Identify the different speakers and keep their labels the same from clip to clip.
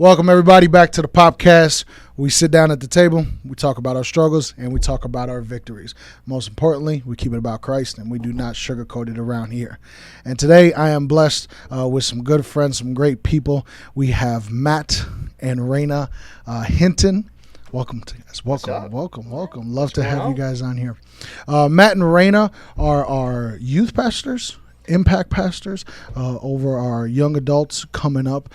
Speaker 1: Welcome, everybody, back to the Popcast. We sit down at the table, we talk about our struggles, and we talk about our victories. Most importantly, we keep it about Christ, and we do not sugarcoat it around here. And today, I am blessed with some good friends, some great people. We have Matt and Raina Hinton. Welcome to guys. Welcome. Love to have you guys on here. Matt and Raina are our youth pastors, impact pastors over our young adults coming up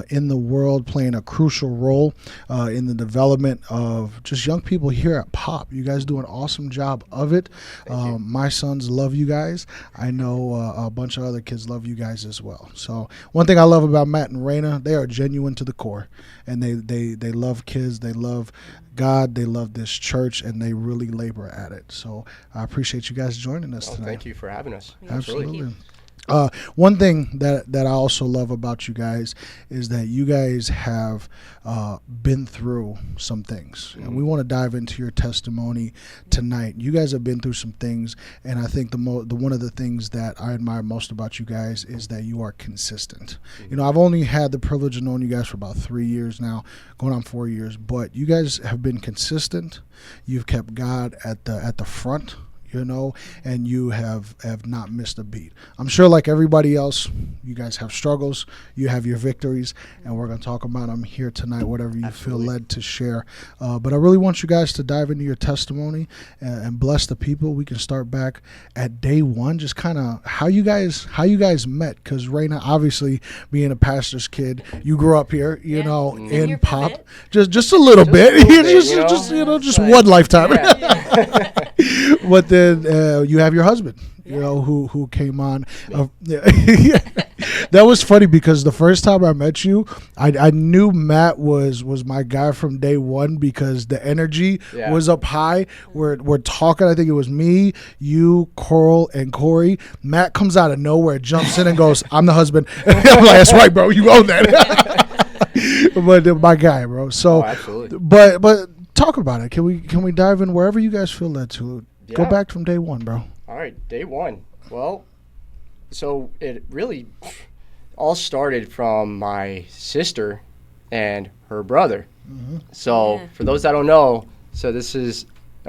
Speaker 1: in the world, playing a crucial role in the development of just young people here at Pop. You guys do an awesome job of it. My sons love you guys. I know a bunch of other kids love you guys as well. So one thing I love about Matt and Raina, they are genuine to the core, and they love kids. They love God, they love this church, and they really labor at it. So I appreciate you guys joining us tonight.
Speaker 2: Thank you for having us.
Speaker 1: Absolutely. One thing that I also love about you guys is that you guys have been through some things, and we want to dive into your testimony tonight. You guys have been through some things, and I think the one of the things that I admire most about you guys is that you are consistent. You know, I've only had the privilege of knowing you guys for about 3 years now, going on 4 years, but you guys have been consistent. You've kept God at the front, you know, and you have not missed a beat. I'm sure, like everybody else, you guys have struggles, you have your victories, and we're going to talk about them here tonight, whatever you feel led to share. But I really want you guys to dive into your testimony and bless the people. We can start back at day one, just kind of how you guys met, because Raina, obviously being a pastor's kid, you grew up here, you know, in Pop, just a little bit, just one lifetime. Yeah. But then you have your husband, you know, who came on. That was funny because the first time I met you, I knew Matt was my guy from day one because the energy was up high. We're talking. I think it was me, you, Coral, and Corey. Matt comes out of nowhere, jumps in and goes, "I'm the husband." I'm like, "That's right, bro. You own that." But my guy, bro. So,
Speaker 2: absolutely.
Speaker 1: But talk about it. Can we dive in wherever you guys feel led to? Go back from day one, bro.
Speaker 2: All right, day one. Well, so it really all started from my sister and her brother. Mm-hmm. So for those that don't know, so this is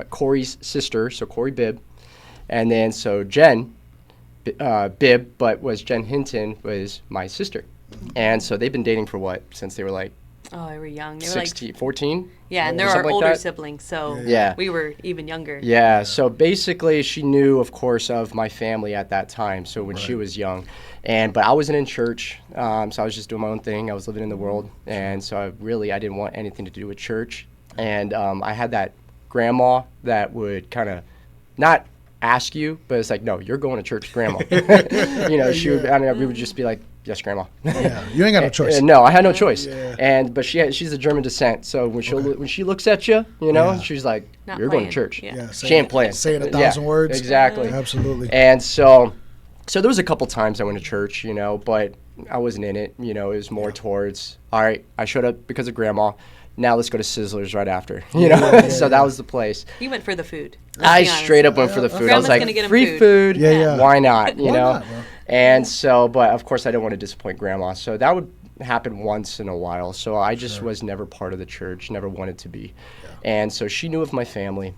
Speaker 2: Corey's sister, so Corey Bibb. And then so Jen Bibb, but was Jen Hinton, was my sister. Mm-hmm. And so they've been dating for what? Since they were like,
Speaker 3: they were young. They were
Speaker 2: 16,
Speaker 3: like
Speaker 2: 14?
Speaker 3: Yeah, and they're our older siblings, so we were even younger.
Speaker 2: Yeah, so basically she knew, of course, of my family at that time, so when she was young. But I wasn't in church, so I was just doing my own thing. I was living in the world, and so I didn't want anything to do with church. And I had that grandma that would kind of not ask you, but it's like, no, you're going to church, grandma. You know, we would just be like, "Yes, grandma."
Speaker 1: Yeah, you ain't got no choice.
Speaker 2: No, I had no choice. Yeah. But she's a German descent, so when she looks at you, you know, she's like, "You're going to church."
Speaker 1: Yeah,
Speaker 2: she ain't playing.
Speaker 1: Saying 1,000 words.
Speaker 2: Exactly.
Speaker 1: Absolutely.
Speaker 2: And so there was a couple times I went to church, you know, but I wasn't in it. You know, it was more towards, all right, I showed up because of grandma. Now let's go to Sizzlers right after, you know. So that was the place.
Speaker 3: You went for the food.
Speaker 2: I straight up went for the food.
Speaker 3: Grandma's
Speaker 2: I was like,
Speaker 3: get
Speaker 2: free food.
Speaker 1: Yeah.
Speaker 2: Why not? You know.
Speaker 1: Not,
Speaker 2: and so, but of course, I didn't want to disappoint grandma. So that would happen once in a while. So I just was never part of the church. Never wanted to be. Yeah. And so she knew of my family.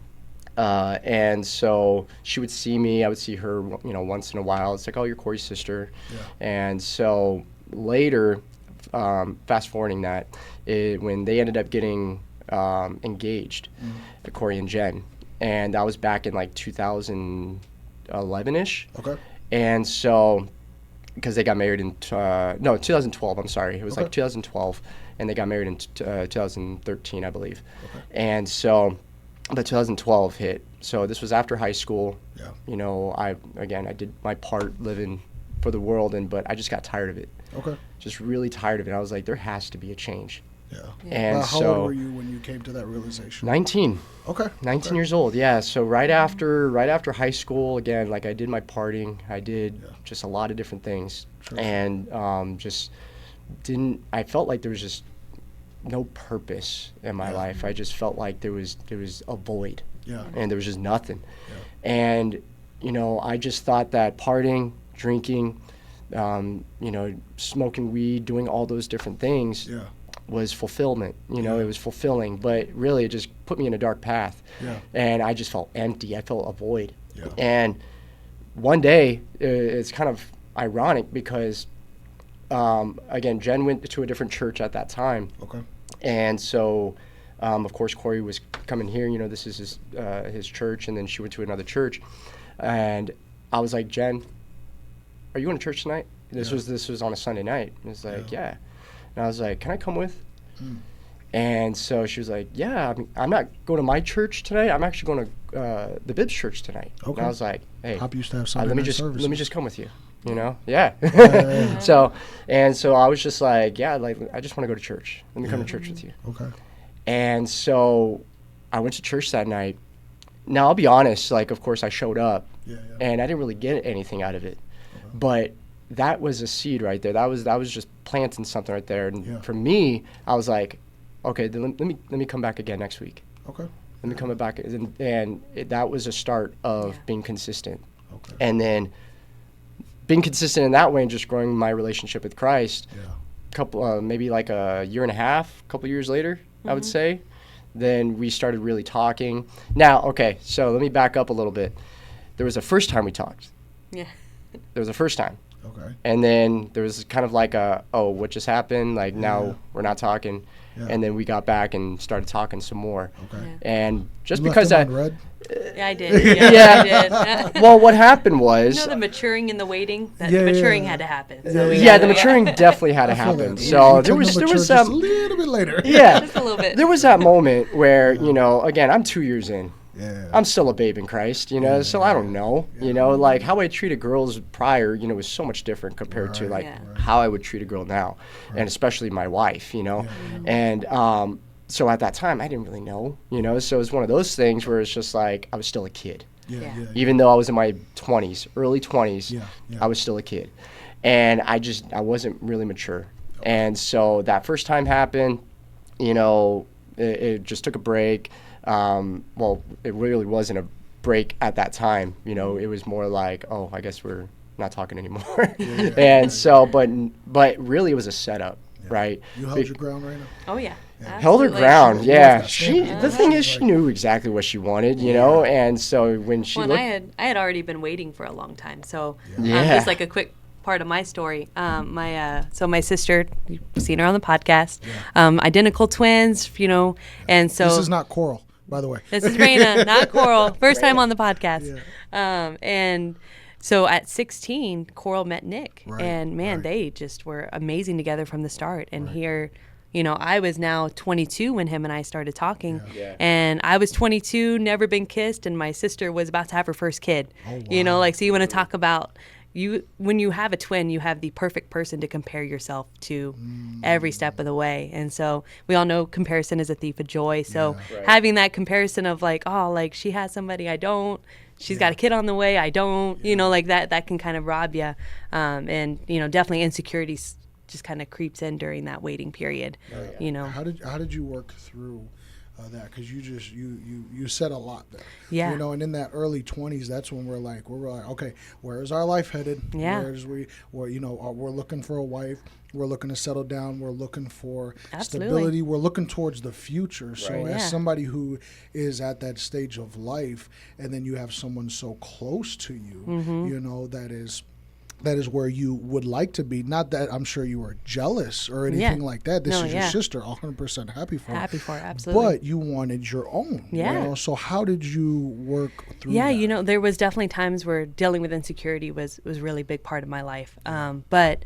Speaker 2: And so she would see me. I would see her, you know, once in a while. It's like, "Oh, you're Corey's sister." Yeah. And so later, fast forwarding that, when they ended up getting engaged, Corey and Jen, and that was back in like 2011-ish.
Speaker 1: Okay.
Speaker 2: And so, because they got married in 2012. I'm sorry, it was like 2012, and they got married in 2013, I believe. Okay. And so, but 2012 hit. So this was after high school. Yeah. You know, I did my part living for the world, but I just got tired of it. Okay. Just really tired of it. I was like, there has to be a change.
Speaker 1: Yeah.
Speaker 2: And
Speaker 1: how old were you when you came to that realization?
Speaker 2: 19.
Speaker 1: Okay.
Speaker 2: 19 years old. Yeah. So right after high school, again, like I did my partying. I did just a lot of different things, and I felt like there was just no purpose in my life. I just felt like there was a void. Yeah. And there was just nothing. Yeah. And you know, I just thought that partying, drinking, you know, smoking weed, doing all those different things was fulfillment. You know, it was fulfilling, but really it just put me in a dark path.
Speaker 1: Yeah.
Speaker 2: And I just felt empty. I felt a void.
Speaker 1: Yeah.
Speaker 2: And one day, it's kind of ironic because, again, Jen went to a different church at that time.
Speaker 1: Okay.
Speaker 2: And so, of course, Corey was coming here. You know, this is his church, and then she went to another church. And I was like, Jen, are you going to church tonight? This was on a Sunday night. And it's like, yeah. And I was like, can I come with? And so she was like, yeah, I'm not going to my church tonight. I'm actually going to the Bibbs church tonight.
Speaker 1: Okay.
Speaker 2: And I was like, hey,
Speaker 1: Pop used to have Sunday night services.
Speaker 2: let me just come with you. You know? Yeah. So I was just like, yeah, like I just want to go to church. Let me come to church with you.
Speaker 1: Okay.
Speaker 2: And so I went to church that night. Now, I'll be honest, like, of course, I showed up, and I didn't really get anything out of it. Okay. But that was a seed right there. That was just planting something right there. And for me, I was like, okay, then let me come back again next week.
Speaker 1: Okay.
Speaker 2: Let me come back. And that was a start of being consistent.
Speaker 1: Okay.
Speaker 2: And then being consistent in that way and just growing my relationship with Christ. Yeah. Maybe like a year and a half, couple years later, I would say. Then we started really talking. Now, okay, so let me back up a little bit. There was a first time we talked. Yeah. There was a first time.
Speaker 1: Okay.
Speaker 2: And then there was kind of like what just happened? Like now we're not talking. Yeah. And then we got back and started talking some more. Okay. Yeah. And just because
Speaker 3: Yeah, I did. I did.
Speaker 2: Well, what happened was
Speaker 3: the maturing and the waiting. The maturing had to happen. So
Speaker 2: the maturing definitely had to happen. So there was
Speaker 1: a little bit later.
Speaker 2: Yeah,
Speaker 3: just a little bit.
Speaker 2: There was that moment where again, I'm 2 years in. Yeah. I'm still a babe in Christ, so I don't know, like how I treated girls prior, was so much different compared to like how I would treat a girl now, and especially my wife, and so at that time I didn't really know, so it's one of those things where it's just like I was still a kid, even though I was in my 20s, early 20s, I was still a kid, and I wasn't really mature, and so that first time happened, it just took a break. Well, it really wasn't a break at that time. It was more like, oh, I guess we're not talking anymore. And so, but really it was a setup, right?
Speaker 1: You held your ground right now?
Speaker 3: Oh, yeah.
Speaker 2: Held her ground, yeah. The thing is, she knew exactly what she wanted, and so when she looked...
Speaker 3: I had already been waiting for a long time, so just like a quick part of my story. My sister, you've seen her on the podcast, identical twins, and so...
Speaker 1: This is not Coral, by the way.
Speaker 3: This is Raina, not Coral. First time on the podcast. Yeah. And so at 16, Coral met Nick. Right. And man, they just were amazing together from the start. And here, I was now 22 when him and I started talking. Yeah. And I was 22, never been kissed, and my sister was about to have her first kid. Oh, wow. So you want to talk about... when you have a twin, you have the perfect person to compare yourself to every step of the way. And so we all know comparison is a thief of joy. So having that comparison of like, oh, like she has somebody I don't, she's got a kid on the way, I don't, like that can kind of rob you. And, definitely insecurity just kind of creeps in during that waiting period,
Speaker 1: How did you work through that? Because you said a lot there.
Speaker 3: Yeah.
Speaker 1: And in that early 20s, that's when we're like, okay, where is our life headed?
Speaker 3: Yeah.
Speaker 1: We're looking for a wife. We're looking to settle down. We're looking for
Speaker 3: Absolutely.
Speaker 1: stability. We're looking towards the future.
Speaker 2: Right.
Speaker 1: So as somebody who is at that stage of life, and then you have someone so close to you, that is where you would like to be. Not that I'm sure you were jealous or anything like that. This is your sister, 100% happy for her.
Speaker 3: Happy for her, absolutely.
Speaker 1: But you wanted your own.
Speaker 3: Yeah.
Speaker 1: So how did you work through that?
Speaker 3: Yeah, there was definitely times where dealing with insecurity was a really big part of my life. But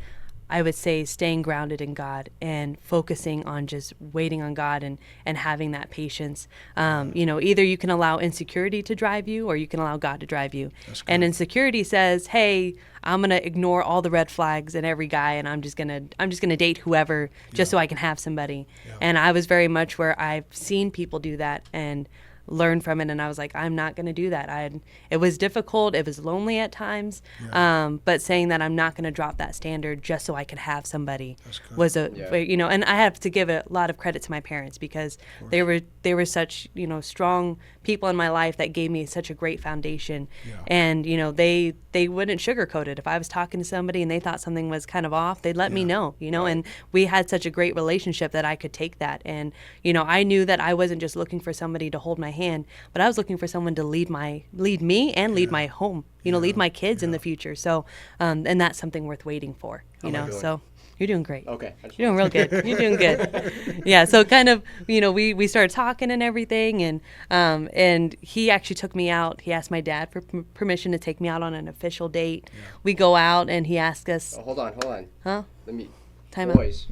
Speaker 3: I would say staying grounded in God and focusing on just waiting on God and having that patience. Either you can allow insecurity to drive you or you can allow God to drive you. And insecurity says, hey, I'm going to ignore all the red flags in every guy and I'm just going to date whoever just so I can have somebody. Yeah. And I was very much where I've seen people do that, and learn from it. And I was like, I'm not going to do that. It was difficult. It was lonely at times. But saying that I'm not going to drop that standard just so I could have somebody was and I have to give a lot of credit to my parents, because they were such, strong people in my life that gave me such a great foundation. And, they wouldn't sugarcoat it. If I was talking to somebody and they thought something was kind of off, they'd let me know, and we had such a great relationship that I could take that. And, I knew that I wasn't just looking for somebody to hold my hand, but I was looking for someone to lead me and lead my home, lead my kids in the future. So, and that's something worth waiting for, so. You're doing great.
Speaker 2: Okay.
Speaker 3: You're doing real good. You're doing good. Yeah. So kind of, we started talking and everything, and he actually took me out. He asked my dad for permission to take me out on an official date. Yeah. We go out, and he asked us.
Speaker 2: Oh, hold on.
Speaker 3: Huh?
Speaker 2: Let me.
Speaker 3: Time
Speaker 2: boys,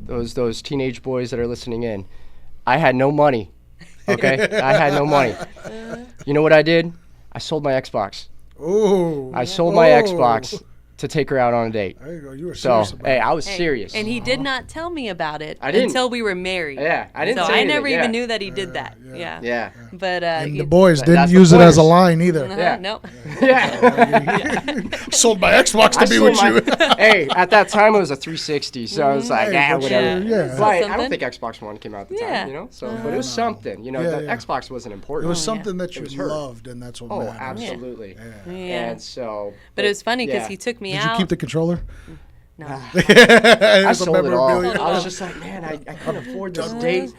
Speaker 2: those teenage boys that are listening in, I had no money. Okay, I had no money. You know what I did? I sold my Xbox.
Speaker 1: Oh.
Speaker 2: I sold my Xbox to take her out on a date.
Speaker 1: There you go. You were serious about it.
Speaker 2: I was serious.
Speaker 3: And he did not tell me about it
Speaker 2: I didn't.
Speaker 3: until we were married.
Speaker 2: Yeah, I didn't
Speaker 3: so
Speaker 2: say
Speaker 3: I
Speaker 2: anything,
Speaker 3: never even knew that he did that. Yeah.
Speaker 2: But
Speaker 1: and the boys didn't
Speaker 2: that's
Speaker 1: use
Speaker 2: the
Speaker 1: it as a
Speaker 2: boys.
Speaker 1: line either.
Speaker 3: Yeah. No.
Speaker 2: Yeah.
Speaker 1: Sold my Xbox to be with you.
Speaker 2: Hey, at that time it was a 360, so I was like, whatever.
Speaker 1: Yeah.
Speaker 2: But I don't think Xbox One came out at the time, So, but it was something, the Xbox wasn't important.
Speaker 1: It was something that you
Speaker 2: her.
Speaker 1: loved, and that's what mattered.
Speaker 2: Oh, absolutely.
Speaker 3: Yeah.
Speaker 2: And so.
Speaker 3: But it was funny because he took me out.
Speaker 1: Did you keep the controller?
Speaker 3: No.
Speaker 2: I sold it all. I was just like, man, I couldn't afford this date.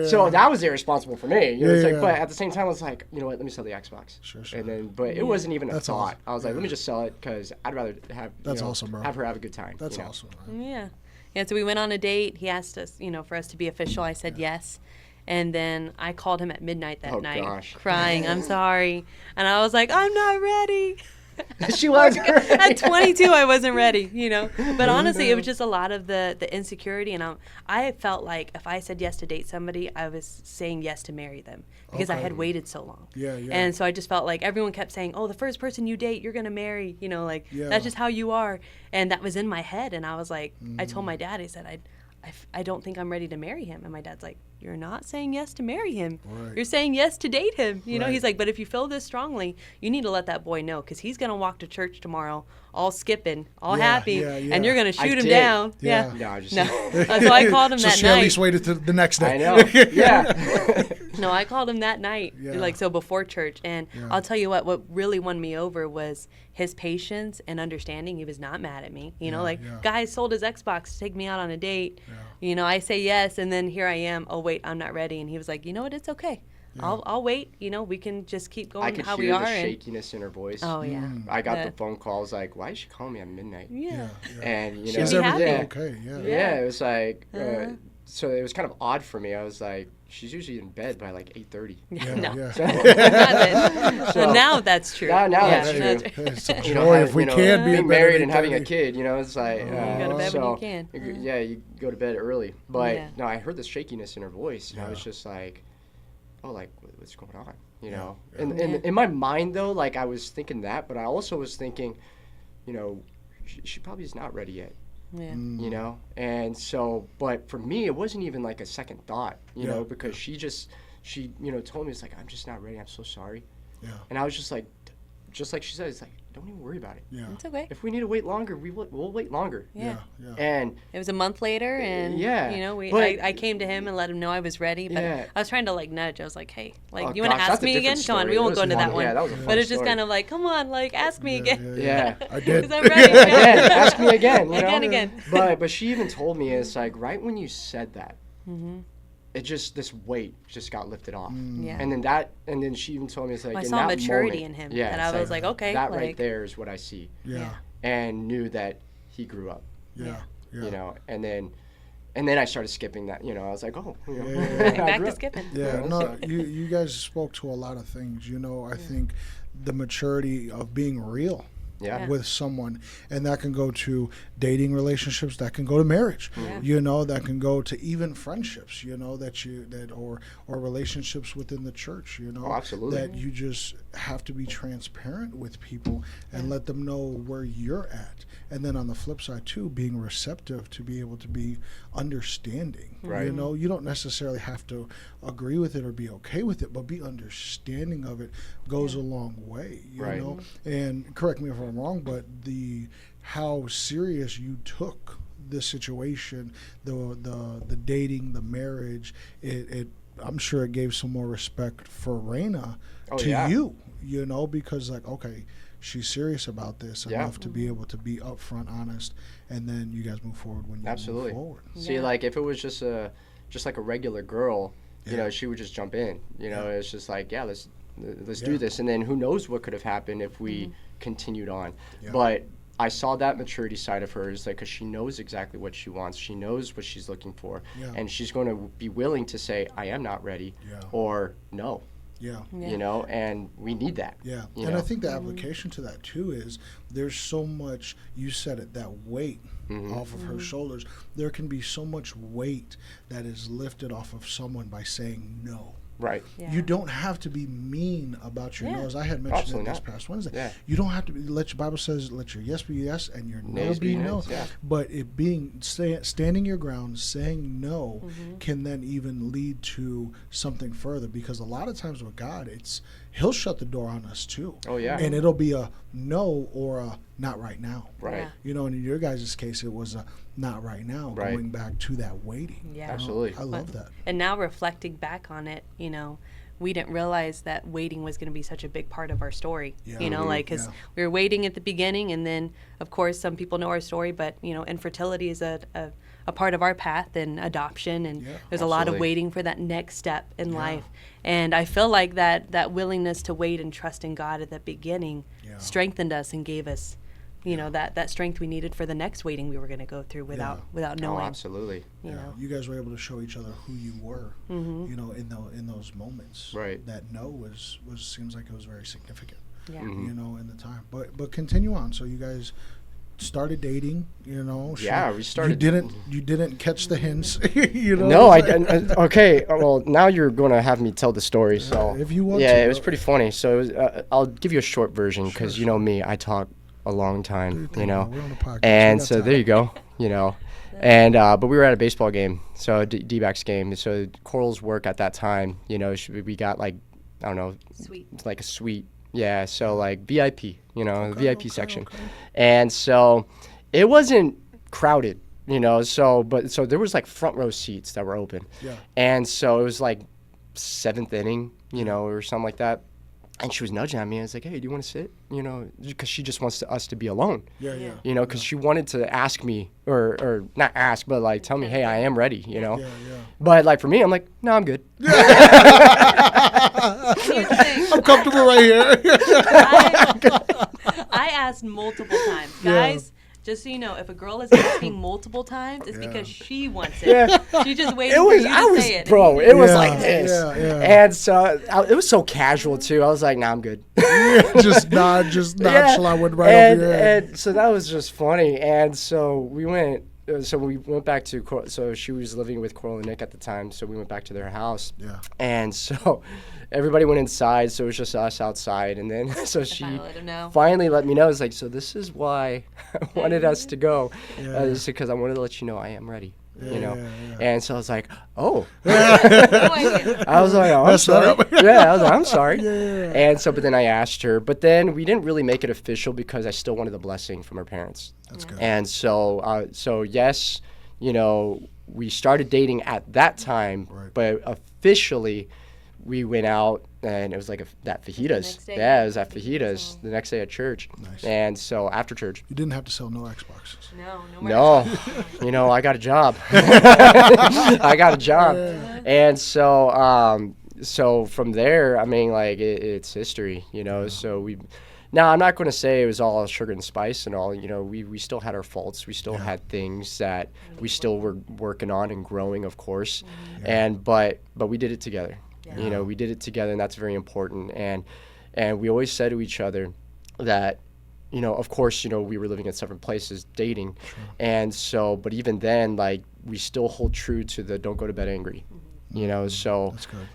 Speaker 2: So that was irresponsible for me. But at the same time, I was like, you know what? Let me sell the Xbox.
Speaker 1: Sure.
Speaker 2: And then, but it wasn't even a
Speaker 1: That's
Speaker 2: thought.
Speaker 1: awesome.
Speaker 2: I was like, let me just sell it because I'd rather have
Speaker 1: awesome, bro.
Speaker 2: have her have a good time.
Speaker 1: That's awesome. Man.
Speaker 3: Yeah. Yeah. So we went on a date. He asked us, for us to be official. I said yes. And then I called him at midnight that night, crying, I'm sorry. And I was like, I'm not ready.
Speaker 2: She was.
Speaker 3: At 22, I wasn't ready, But honestly, it was just a lot of the insecurity, and I felt like if I said yes to date somebody, I was saying yes to marry them because I had waited so long.
Speaker 1: Yeah.
Speaker 3: And so I just felt like everyone kept saying, "Oh, the first person you date, you're gonna marry," that's just how you are, and that was in my head. And I was like, I told my dad, I said, I don't think I'm ready to marry him. And my dad's like, you're not saying yes to marry him.
Speaker 1: Right.
Speaker 3: You're saying yes to date him.
Speaker 1: Right.
Speaker 3: He's like, but if you feel this strongly, you need to let that boy know because he's going to walk to church tomorrow all skipping, all happy, and you're going to shoot him down.
Speaker 1: Yeah.
Speaker 2: No,
Speaker 3: so I called him that
Speaker 1: she
Speaker 3: night.
Speaker 1: At least waited to the next day.
Speaker 2: I know. Yeah.
Speaker 3: No, I called him that night, so before church. And I'll tell you what really won me over was his patience and understanding. He was not mad at me. Guy sold his Xbox to take me out on a date. Yeah. I say yes, and then here I am. Oh, wait, I'm not ready. And he was like, you know what? It's okay. Yeah. I'll wait. We can just keep going how we are.
Speaker 2: I could hear the shakiness in her voice.
Speaker 3: Oh, yeah.
Speaker 2: I got the phone calls like, why is she calling me at midnight?
Speaker 3: Yeah.
Speaker 2: And,
Speaker 3: She's happy.
Speaker 1: Okay,
Speaker 2: Yeah, it was like, so it was kind of odd for me. I was like, she's usually in bed by like 8:30.
Speaker 3: So now that's true.
Speaker 2: Now that's true.
Speaker 1: It's a joy if we can be
Speaker 2: being married and having a kid, it's like,
Speaker 3: you go to bed when you can.
Speaker 2: Yeah, you go to bed early. But no, I heard the shakiness in her voice, and I was just like, oh, like, what's going on, And in my mind, though, like, I was thinking that, but I also was thinking, she probably is not ready yet.
Speaker 3: Yeah.
Speaker 2: And so, but for me, it wasn't even like a second thought, because she told me, it's like, I'm just not ready. I'm so sorry.
Speaker 1: Yeah.
Speaker 2: And I was just like she said, it's like, don't even worry about it.
Speaker 3: Yeah. It's okay.
Speaker 2: If we need to wait longer, we'll wait longer.
Speaker 3: Yeah.
Speaker 2: And
Speaker 3: it was a month later, and I came to him and let him know I was ready, but I was trying to like nudge. I was like, hey, you want to ask me again? Come on, we won't go into that one.
Speaker 2: Yeah, that was a fun
Speaker 3: but it's just
Speaker 2: story.
Speaker 3: kind of like, come on, like ask me again.
Speaker 2: Yeah.
Speaker 1: I did.
Speaker 3: Because I'm ready.
Speaker 2: Again, ask me again.
Speaker 3: Again.
Speaker 2: But she even told me, it's like right when you said that, it just, this weight just got lifted off.
Speaker 3: Yeah.
Speaker 2: And then she even told me, it's like,
Speaker 3: I
Speaker 2: in
Speaker 3: saw
Speaker 2: that
Speaker 3: maturity
Speaker 2: moment,
Speaker 3: in him. And I was like, okay.
Speaker 2: That right there is what I see.
Speaker 1: Yeah.
Speaker 2: And knew that he grew up.
Speaker 1: Yeah.
Speaker 2: And then I started skipping that, I was like, oh.
Speaker 3: Back to skipping.
Speaker 1: Yeah, no, you guys spoke to a lot of things. I think the maturity of being real. with someone, and that can go to dating relationships, that can go to marriage, that can go to even friendships, or relationships within the church,
Speaker 2: absolutely.
Speaker 1: that you just have to be transparent with people and let them know where you're at. And then on the flip side too, being receptive to be able to be understanding.
Speaker 2: Right.
Speaker 1: You don't necessarily have to agree with it or be okay with it, but be understanding of it goes a long way. You know, and correct me if I'm wrong, but how serious you took the situation, the dating, the marriage, it I'm sure it gave some more respect for Raina to you, because like, okay, she's serious about this enough to be able to be upfront, honest, and then you guys move forward when you move forward.
Speaker 2: See, like if it was just like a regular girl, she would just jump in. It's just like, let's do this, and then who knows what could have happened if we continued on. But I saw that maturity side of her, is like, because she knows exactly what she wants, she knows what she's looking for, and she's going to be willing to say, I am not ready, or no. And we need that.
Speaker 1: And I think the application to that too is there's so much, you said it, that weight off of her shoulders. There can be so much weight that is lifted off of someone by saying no.
Speaker 2: Right.
Speaker 1: You don't have to be mean about your no's. I had mentioned it this past Wednesday. You don't have to be, your Bible says, let your yes be yes and your no be no. But it being, standing your ground, saying no can then even lead to something further, because a lot of times with God, He'll shut the door on us too.
Speaker 2: Oh, yeah.
Speaker 1: And it'll be a no or a not right now.
Speaker 2: Right.
Speaker 1: And in your guys' case, it was a not right now, going back to that waiting.
Speaker 3: Yeah.
Speaker 2: Absolutely.
Speaker 1: I love that.
Speaker 3: And now reflecting back on it, we didn't realize that waiting was going to be such a big part of our story, because we were waiting at the beginning, and then, of course, some people know our story, but, infertility is a part of our path, and adoption, and there's a lot of waiting for that next step in life. And I feel like that willingness to wait and trust in God at the beginning strengthened us and gave us that strength we needed for the next waiting we were going to go through without knowing.
Speaker 2: Oh, absolutely.
Speaker 1: You guys were able to show each other who you were, in those moments.
Speaker 2: Right.
Speaker 1: That no was seems like it was very significant. In the time. But continue on. So you guys started dating,
Speaker 2: we started.
Speaker 1: You didn't catch the hints,
Speaker 2: No, I didn't. Okay, well, now you're going to have me tell the story. So
Speaker 1: if you want to.
Speaker 2: Yeah, it was pretty funny. So it was, I'll give you a short version, because you know me, I talk a long time,
Speaker 1: We're on the podcast.
Speaker 2: and so there you go, and but we were at a baseball game, so a D-backs game. So Coral's work at that time, we got like, I don't know, like a suite. Yeah, so like VIP, VIP section. Okay. And so it wasn't crowded, so there was like front row seats that were open. Yeah. And so it was like 7th inning, or something like that. And she was nudging at me. I was like, hey, do you want to sit? Because she just wants us to be alone.
Speaker 1: Yeah.
Speaker 2: Because she wanted to ask me, or not ask, but like tell me, hey, I am ready, Yeah. But like for me, I'm like, no, I'm good.
Speaker 1: I'm comfortable right here.
Speaker 3: I asked multiple times. Guys, just so you know, if a girl is asking multiple times, it's because she wants it. Yeah. She just waiting for you to say it.
Speaker 2: Bro, it was like this. And so it was so casual too. I was like, nah, I'm good.
Speaker 1: just nonchalant went right over your head.
Speaker 2: And so that was just funny. And so we went back to Coral. So she was living with Coral and Nick at the time. So we went back to their house. Yeah. And so everybody went inside. So it was just us outside. And then so she finally let me know. It's like, so this is why I wanted us to go. Just because I wanted to let you know I am ready. And so I was like, oh. I was like, oh, I'm sorry. I was like, I'm sorry. And so, but then I asked her. But then we didn't really make it official because I still wanted the blessing from her parents.
Speaker 1: That's good.
Speaker 2: And so yes, we started dating at that time, but officially we went out, and it was like that fajitas. Yeah, it was at fajitas the next day at church. Nice. And so after church,
Speaker 1: you didn't have to sell no Xboxes.
Speaker 2: No, I got a job. And so from there, I mean, like it's history, So now I'm not going to say it was all sugar and spice and all. We still had our faults. We still had things that we still were working on and growing, of course. But we did it together. We did it together, and that's very important. And we always said to each other that, you know, of course, you know, we were living in separate places dating. And so, but even then, like, we still hold true to the don't go to bed angry, you know, so
Speaker 1: That's good.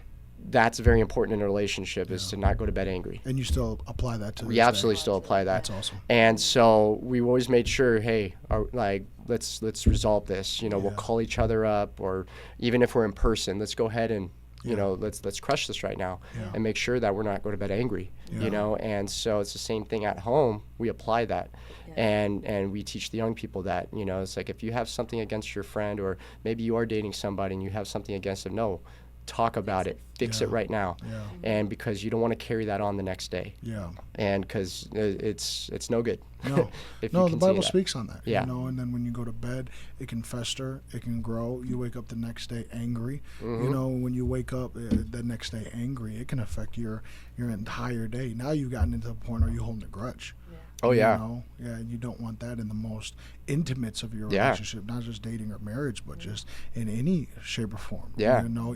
Speaker 2: that's very important in a relationship is to not go to bed angry.
Speaker 1: And you still apply that to this
Speaker 2: We
Speaker 1: day.
Speaker 2: absolutely still apply that.
Speaker 1: That's awesome.
Speaker 2: And so we always made sure, hey, like, let's resolve this. You know, we'll
Speaker 1: Yeah.
Speaker 2: call each other up, or even if we're in person, let's go ahead and, you
Speaker 1: Yeah.
Speaker 2: know, let's crush this right now
Speaker 1: Yeah.
Speaker 2: and make sure that we're not going to bed angry.
Speaker 1: Yeah.
Speaker 2: You know, and so it's the same thing at home. We apply that, and we teach the young people that. You know, it's like if you have something against your friend, or maybe you are dating somebody and you have something against them, no, talk about it, fix it
Speaker 1: Yeah.
Speaker 2: right now,
Speaker 1: Yeah.
Speaker 2: and because you don't want to carry that on the next day.
Speaker 1: Yeah.
Speaker 2: And because it's no good.
Speaker 1: No,
Speaker 2: if
Speaker 1: no,
Speaker 2: you
Speaker 1: the
Speaker 2: continue
Speaker 1: Bible
Speaker 2: that.
Speaker 1: speaks on that.
Speaker 2: Yeah.
Speaker 1: You know, and then when you go to bed, it can fester, it can grow. You wake up the next day angry.
Speaker 2: Mm-hmm.
Speaker 1: You know, when you wake up the next day angry, it can affect your entire day. Now you've gotten into the point where you holding a grudge.
Speaker 2: Oh, yeah.
Speaker 1: You know? Yeah, and you don't want that in the most intimates of your
Speaker 2: Yeah.
Speaker 1: relationship, not just dating or marriage, but just in any shape or form.
Speaker 2: Yeah.
Speaker 1: You know,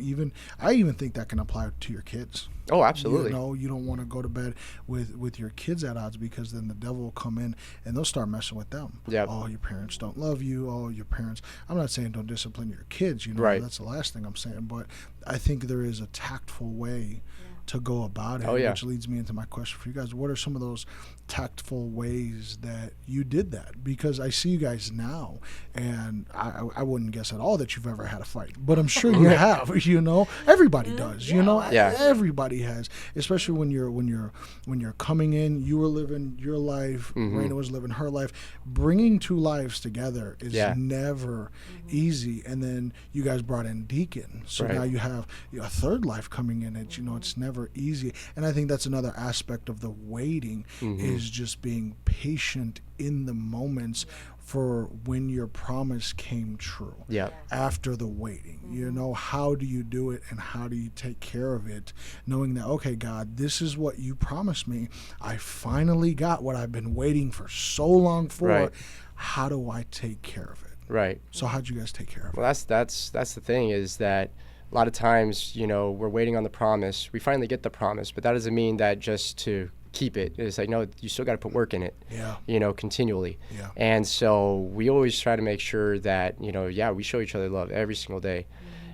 Speaker 1: I even think that can apply to your kids.
Speaker 2: Oh, absolutely.
Speaker 1: You know, you don't want to go to bed with your kids at odds, because then the devil will come in and they'll start messing with them.
Speaker 2: Yep.
Speaker 1: Oh, your parents don't love you. Oh, your parents. I'm not saying don't discipline your kids. You know,
Speaker 2: Right.
Speaker 1: that's the last thing I'm saying. But I think there is a tactful way to go about it,
Speaker 2: Oh, yeah.
Speaker 1: which leads me into my question for you guys. What are some of those tactful ways that you did that? Because I see you guys now, and I wouldn't guess at all that you've ever had a fight, but I'm sure you have. You know, everybody does. You know,
Speaker 2: Yeah.
Speaker 1: everybody has, especially when you're coming in. You were living your life, Raina was living her life. Bringing two lives together is
Speaker 2: Yeah.
Speaker 1: never easy. And then you guys brought in Deacon, so
Speaker 2: Right.
Speaker 1: now you have a third life coming in. It it's never easy. And I think that's another aspect of the waiting is just being patient in the moments for when your promise came true.
Speaker 2: Yep.
Speaker 1: After the waiting, you know, how do you do it and how do you take care of it, knowing that, okay, God, this is what you promised me. I finally got what I've been waiting for so long for.
Speaker 2: Right.
Speaker 1: How do I take care of it?
Speaker 2: Right.
Speaker 1: So how'd you guys take care of it?
Speaker 2: Well, that's the thing, is that a lot of times, you know, we're waiting on the promise. We finally get the promise, but that doesn't mean that just to keep it. It's like, no, you still got to put work in it.
Speaker 1: Yeah.
Speaker 2: You know, continually.
Speaker 1: Yeah.
Speaker 2: And so we always try to make sure that, you know, we show each other love every single day,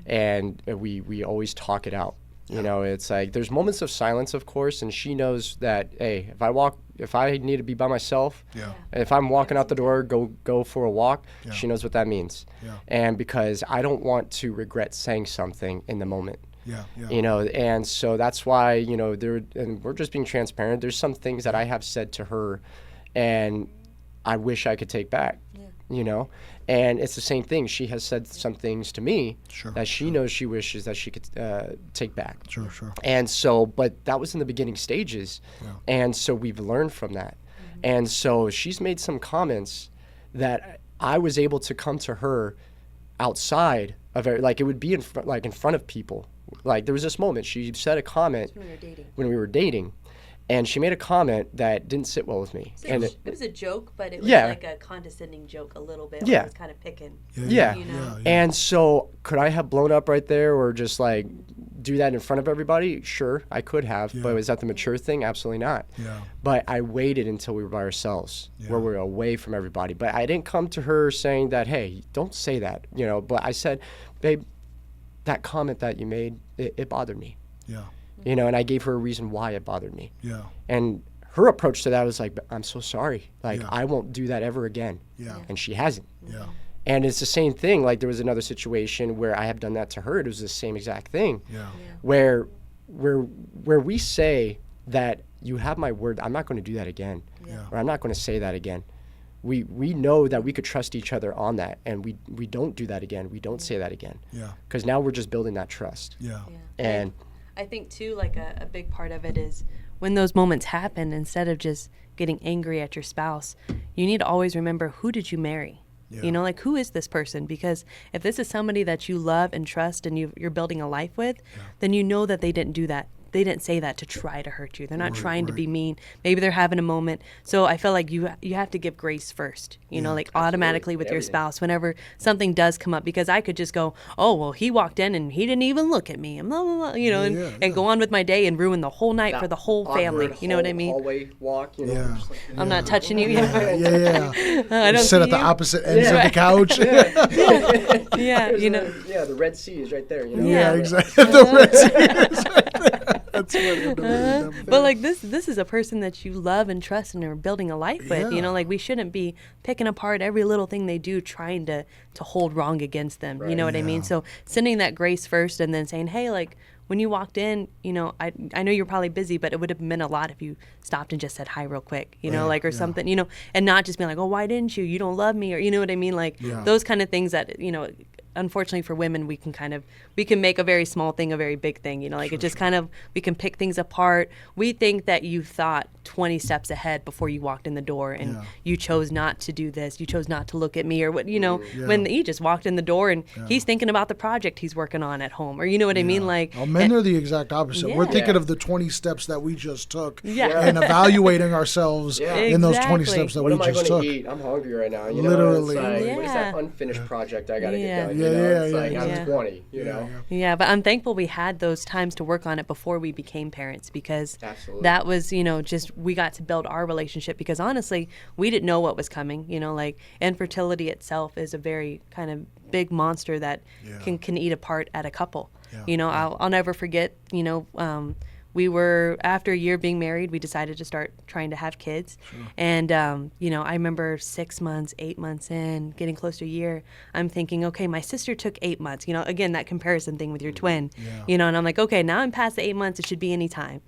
Speaker 2: and we always talk it out. You know, it's like there's moments of silence, of course, and she knows that, hey, if I need to be by myself,
Speaker 1: Yeah.
Speaker 2: if I'm walking out the door, go for a walk,
Speaker 1: Yeah.
Speaker 2: she knows what that means.
Speaker 1: Yeah.
Speaker 2: And because I don't want to regret saying something in the moment.
Speaker 1: Yeah. Yeah.
Speaker 2: You know, and so that's why, you know, and we're just being transparent. There's some things that I have said to her and I wish I could take back, you know, and it's the same thing. She has said some things to me
Speaker 1: Sure,
Speaker 2: that she knows she wishes that she could take back.
Speaker 1: Sure. Sure.
Speaker 2: And so, but that was in the beginning stages.
Speaker 1: Yeah.
Speaker 2: And so we've learned from that. And so she's made some comments that I was able to come to her outside of it. Like it would be in front of people. Like there was this moment, she said a comment when we were dating, and she made a comment that didn't sit well with me. And
Speaker 3: it was a joke, but it was
Speaker 2: Yeah.
Speaker 3: like a condescending joke a little bit.
Speaker 2: Yeah.
Speaker 3: I was kind of picking.
Speaker 2: Yeah.
Speaker 3: You know?
Speaker 2: And so could I have blown up right there or just like do that in front of everybody? Sure, I could have.
Speaker 1: Yeah.
Speaker 2: But is that the mature thing? Absolutely not.
Speaker 1: Yeah.
Speaker 2: But I waited until we were by ourselves,
Speaker 1: Yeah.
Speaker 2: where we were away from everybody. But I didn't come to her saying that, hey, don't say that, you know. But I said, babe, that comment that you made, it bothered me,
Speaker 1: Yeah.
Speaker 2: you know. And I gave her a reason why it bothered me.
Speaker 1: Yeah.
Speaker 2: And her approach to that was like, I'm so sorry. Like,
Speaker 1: Yeah.
Speaker 2: I won't do that ever again.
Speaker 1: Yeah.
Speaker 2: And she hasn't.
Speaker 1: Yeah.
Speaker 2: And it's the same thing. Like there was another situation where I have done that to her. It was the same exact thing.
Speaker 1: Yeah.
Speaker 2: Where we say that you have my word, I'm not going to do that again,
Speaker 1: Yeah.
Speaker 2: or I'm not going to say that again. We know that we could trust each other on that, and we don't do that again. We don't say that again,
Speaker 1: Yeah.
Speaker 2: because now we're just building that trust.
Speaker 1: Yeah.
Speaker 2: And
Speaker 3: I think too, like a big part of it is when those moments happen, instead of just getting angry at your spouse, you need to always remember, who did you marry?
Speaker 1: Yeah.
Speaker 3: You know, like, who is this person? Because if this is somebody that you love and trust and you're building a life with, then you know that they didn't do that they didn't say that to try to hurt you. They're not trying to be mean. Maybe they're having a moment. So I feel like you have to give grace first, you know, like automatically with your spouse whenever something does come up, because I could just go, oh, well, he walked in and he didn't even look at me, and blah, blah, blah, you know, and go on with my day and ruin the whole night for the whole family. You know what I mean?
Speaker 2: Hallway walk, you know. Just like,
Speaker 3: I'm not touching you.
Speaker 1: I don't sit at the opposite ends of the couch.
Speaker 3: You know.
Speaker 2: Yeah, the Red Sea is right there, you know.
Speaker 1: Yeah, exactly. The Red Sea is right there. That's funny.
Speaker 3: But like this is a person that you love and trust and are building a life with. You know, like we shouldn't be picking apart every little thing they do, trying to hold wrong against them. Right. You know what I mean? So sending that grace first, and then saying, hey, like when you walked in, you know, I know you're probably busy, but it would have meant a lot if you stopped and just said hi real quick, you know, like, or something, you know, and not just being like, oh, why didn't you? You don't love me, or you know what I mean? Like those kind of things that, you know, unfortunately for women, we can make a very small thing a very big thing, you know, like it just kind of, we can pick things apart. We think that you thought 20 steps ahead before you walked in the door, and you chose not to do this, you chose not to look at me, or what, you know, when he just walked in the door and he's thinking about the project he's working on at home, or you know what I mean? Like,
Speaker 1: men are the exact opposite. We're thinking of the 20 steps that we just took and evaluating ourselves in those 20 steps that we just took.
Speaker 2: What am I going to eat? I'm hungry right now. You know?
Speaker 1: Literally.
Speaker 2: It's like, what is that unfinished project I got to get done? I'm 20, you know?
Speaker 3: Yeah, but I'm thankful we had those times to work on it before we became parents, because that was, you know, just we got to build our relationship, because honestly, we didn't know what was coming, you know, like infertility itself is a very kind of big monster that can eat apart at a couple. You know, I'll never forget, you know, we were, after a year being married, we decided to start trying to have kids. And, you know, I remember 6 months, 8 months in, getting close to a year, I'm thinking, okay, my sister took 8 months, you know, again, that comparison thing with your twin, you know, and I'm like, okay, now I'm past the 8 months, it should be any time.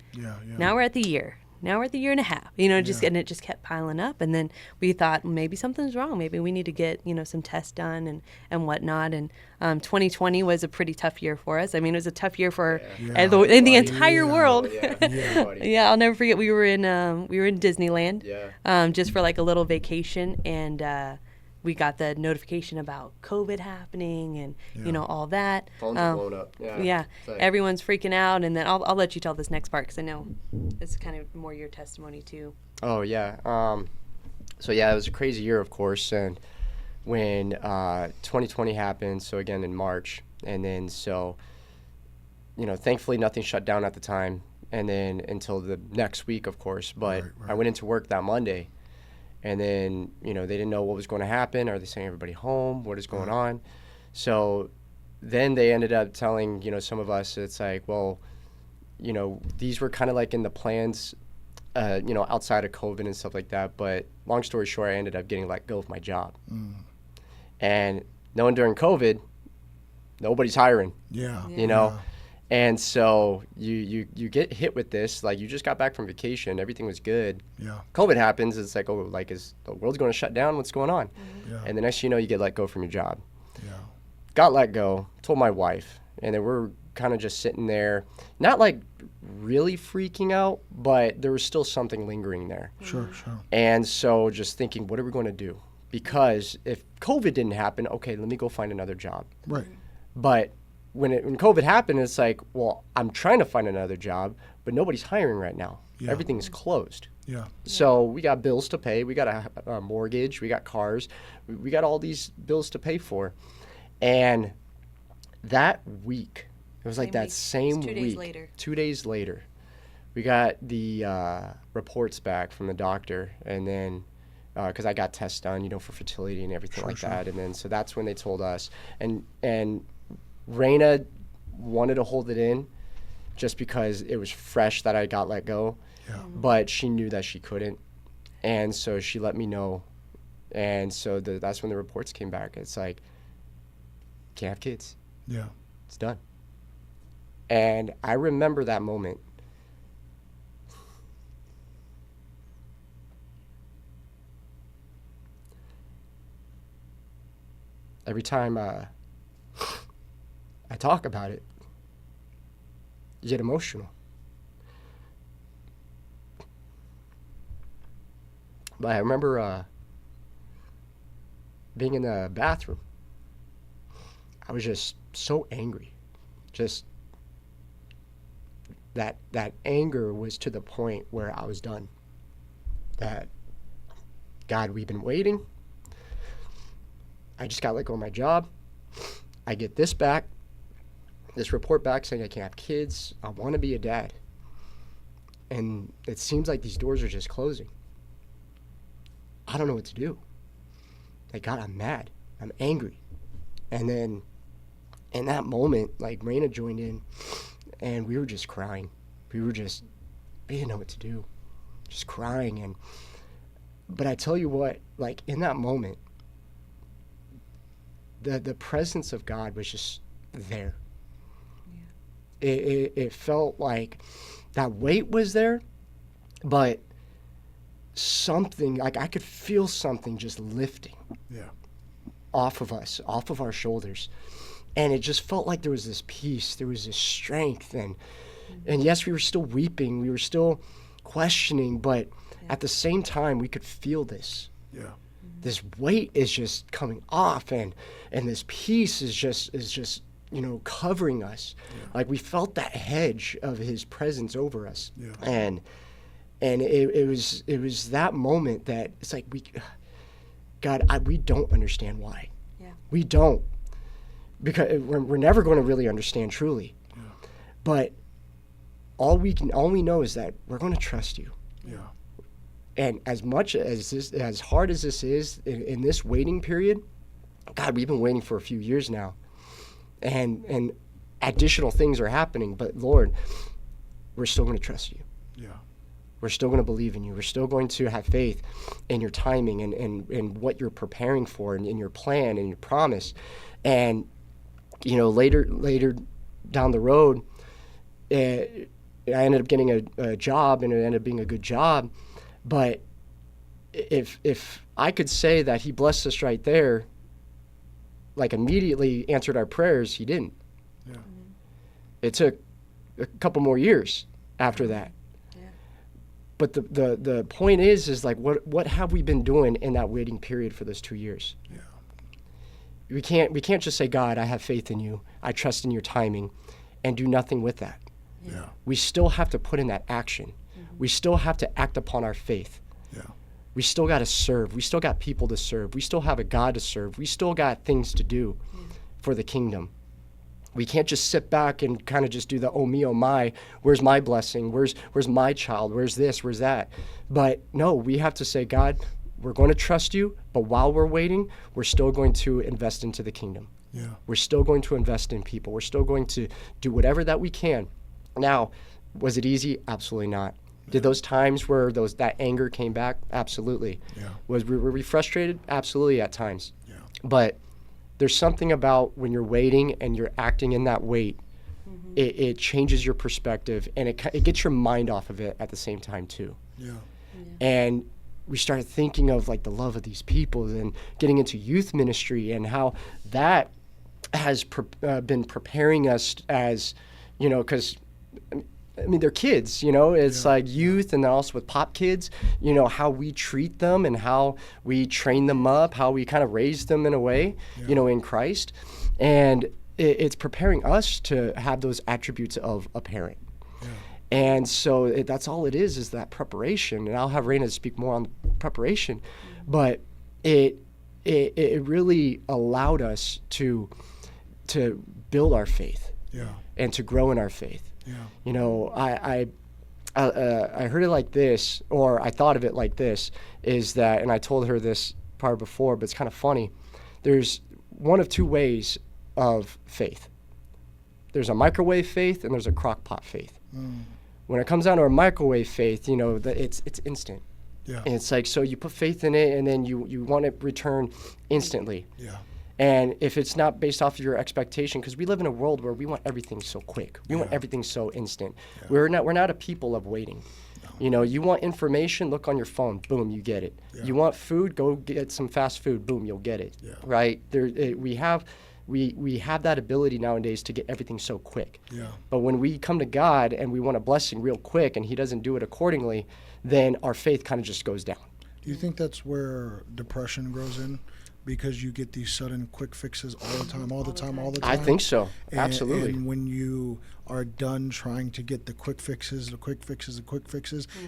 Speaker 3: Now we're at the year. Now we're at the year and a half, you know, and it just kept piling up. And then we thought, maybe something's wrong. Maybe we need to get, you know, some tests done and whatnot. And 2020 was a pretty tough year for us. I mean, it was a tough year for in the entire world. I'll never forget. We were in Disneyland, just for like a little vacation, and we got the notification about COVID happening and, you know, all that.
Speaker 2: Phones are blown up.
Speaker 3: Like, everyone's freaking out. And then I'll let you tell this next part, because I know it's kind of more your testimony too.
Speaker 2: Oh, yeah. So, yeah, it was a crazy year, of course. And when 2020 happened, so again in March, and then so, you know, thankfully nothing shut down at the time. And then until the next week, of course. But I went into work that Monday. And then, you know, they didn't know what was going to happen. Are they sending everybody home? What is going on? So then they ended up telling, you know, some of us, it's like, well, you know, these were kind of like in the plans, you know, outside of COVID and stuff like that. But long story short, I ended up getting let go of my job. And knowing during COVID, nobody's hiring. You know? And so you get hit with this, like you just got back from vacation, everything was good. COVID happens, it's like, oh, like is the world's going to shut down? What's going on? And the next thing you know, you get let go from your job. Got let go, told my wife, and then we're kind of just sitting there, not like really freaking out, but there was still something lingering there. And so just thinking, what are we going to do? Because if COVID didn't happen, okay, let me go find another job. But when COVID happened, it's like, well, I'm trying to find another job, but nobody's hiring right now. Everything's closed. So we got bills to pay. We got a mortgage. We got cars. We got all these bills to pay for. And that week, it was like that same week. 2 days later, we got the reports back from the doctor, and then because I got tests done, you know, for fertility and everything like that. And then so that's when they told us. And Raina wanted to hold it in just because it was fresh that I got let go, but she knew that she couldn't. And so she let me know. And so that's when the reports came back. It's like, can't have kids. It's done. And I remember that moment. Every time I talk about it, you get emotional. But I remember being in the bathroom. I was just so angry. Just that anger was to the point where I was done. That, God, we've been waiting. I just got let go of my job. I get this report back saying I can't have kids. I want to be a dad. And it seems like these doors are just closing. I don't know what to do. Like, God, I'm mad. I'm angry. And then in that moment, like, Raina joined in, and we were just crying. We didn't know what to do. Just crying. But I tell you what, like, in that moment, the presence of God was just there. Yeah. It felt like that weight was there, but something, like, I could feel something just lifting off of us, off of our shoulders. And it just felt like there was this peace, there was this strength. And yes, we were still weeping, we were still questioning, but at the same time, we could feel this. Yeah. This weight is just coming off, and this peace is just covering us. Yeah. Like, we felt that hedge of his presence over us. Yeah. And it was that moment that it's like, we don't understand why. Yeah. We don't, because we're never going to really understand truly. Yeah. But all we know is that we're going to trust you. Yeah. And as hard as this is in this waiting period, God, we've been waiting for a few years now, and additional things are happening. But Lord, we're still going to trust you. Yeah. We're still going to believe in you. We're still going to have faith in your timing and what you're preparing for, and in your plan and your promise. And later down the road, I ended up getting a job, and it ended up being a good job. But if I could say that he blessed us right there, like, immediately answered our prayers, he didn't. Yeah. It took a couple more years after that. Yeah. But the point is like, what have we been doing in that waiting period for those 2 years? Yeah. We can't just say, God, I have faith in you, I trust in your timing, and do nothing with that. Yeah. We still have to put in that action. We still have to act upon our faith. Yeah. We still got to serve. We still got people to serve. We still have a God to serve. We still got things to do for the kingdom. We can't just sit back and kind of just do the oh me, oh my, where's my blessing? Where's my child? Where's this? Where's that? But no, we have to say, God, we're going to trust you, but while we're waiting, we're still going to invest into the kingdom. Yeah. We're still going to invest in people. We're still going to do whatever that we can. Now, was it easy? Absolutely not. Did those times where that anger came back? Absolutely. Yeah. Were we frustrated? Absolutely, at times. Yeah. But there's something about when you're waiting and you're acting in that wait, it changes your perspective, and it gets your mind off of it at the same time too. Yeah. And we started thinking of, like, the love of these people, and getting into youth ministry, and how that has been preparing us as, because I mean, they're kids, it's like youth, and then also with pop kids, how we treat them and how we train them up, how we kind of raise them in a way, in Christ. And it's preparing us to have those attributes of a parent. Yeah. And so that's all it is that preparation. And I'll have Raina speak more on preparation, but it really allowed us to build our faith and to grow in our faith. Yeah. I heard it like this, or I thought of it like this, is that, and I told her this part before, but it's kind of funny. There's one of two ways of faith. There's a microwave faith, and there's a crock pot faith. When it comes down to a microwave faith, it's instant. Yeah. And it's like, so you put faith in it, and then you want it returned instantly. Yeah. And if it's not based off of your expectation, because we live in a world where we want everything so quick, we want everything so instant. Yeah. We're not a people of waiting. No. You want information, look on your phone, boom, you get it. Yeah. You want food, go get some fast food, boom, you'll get it. Yeah. Right? We have that ability nowadays to get everything so quick. Yeah. But when we come to God and we want a blessing real quick, and He doesn't do it accordingly, then our faith kind of just goes down.
Speaker 1: Do you think that's where depression grows in? Because you get these sudden quick fixes all the time.
Speaker 2: I think so. Absolutely.
Speaker 1: And when you are done trying to get the quick fixes,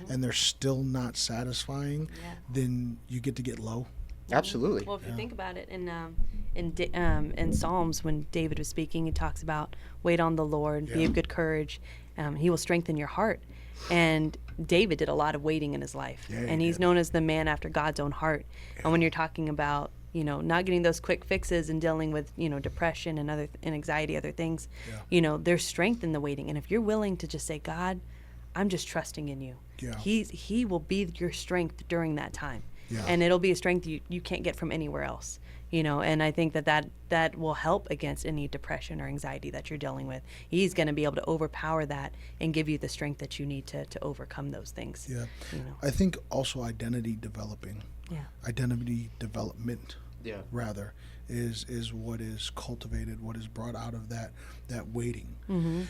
Speaker 1: and they're still not satisfying, then you get low.
Speaker 2: Absolutely.
Speaker 3: Well, if you think about it, in Psalms, when David was speaking, he talks about wait on the Lord, be of good courage. He will strengthen your heart. And David did a lot of waiting in his life, and he's known as the man after God's own heart. And when you're talking about, not getting those quick fixes and dealing with, depression and anxiety, other things, there's strength in the waiting. And if you're willing to just say, God, I'm just trusting in you, he will be your strength during that time. And it'll be a strength you can't get from anywhere else, and I think that will help against any depression or anxiety that you're dealing with. He's going to be able to overpower that and give you the strength that you need to overcome those things.
Speaker 1: I think also identity development rather is what is cultivated, what is brought out of that waiting,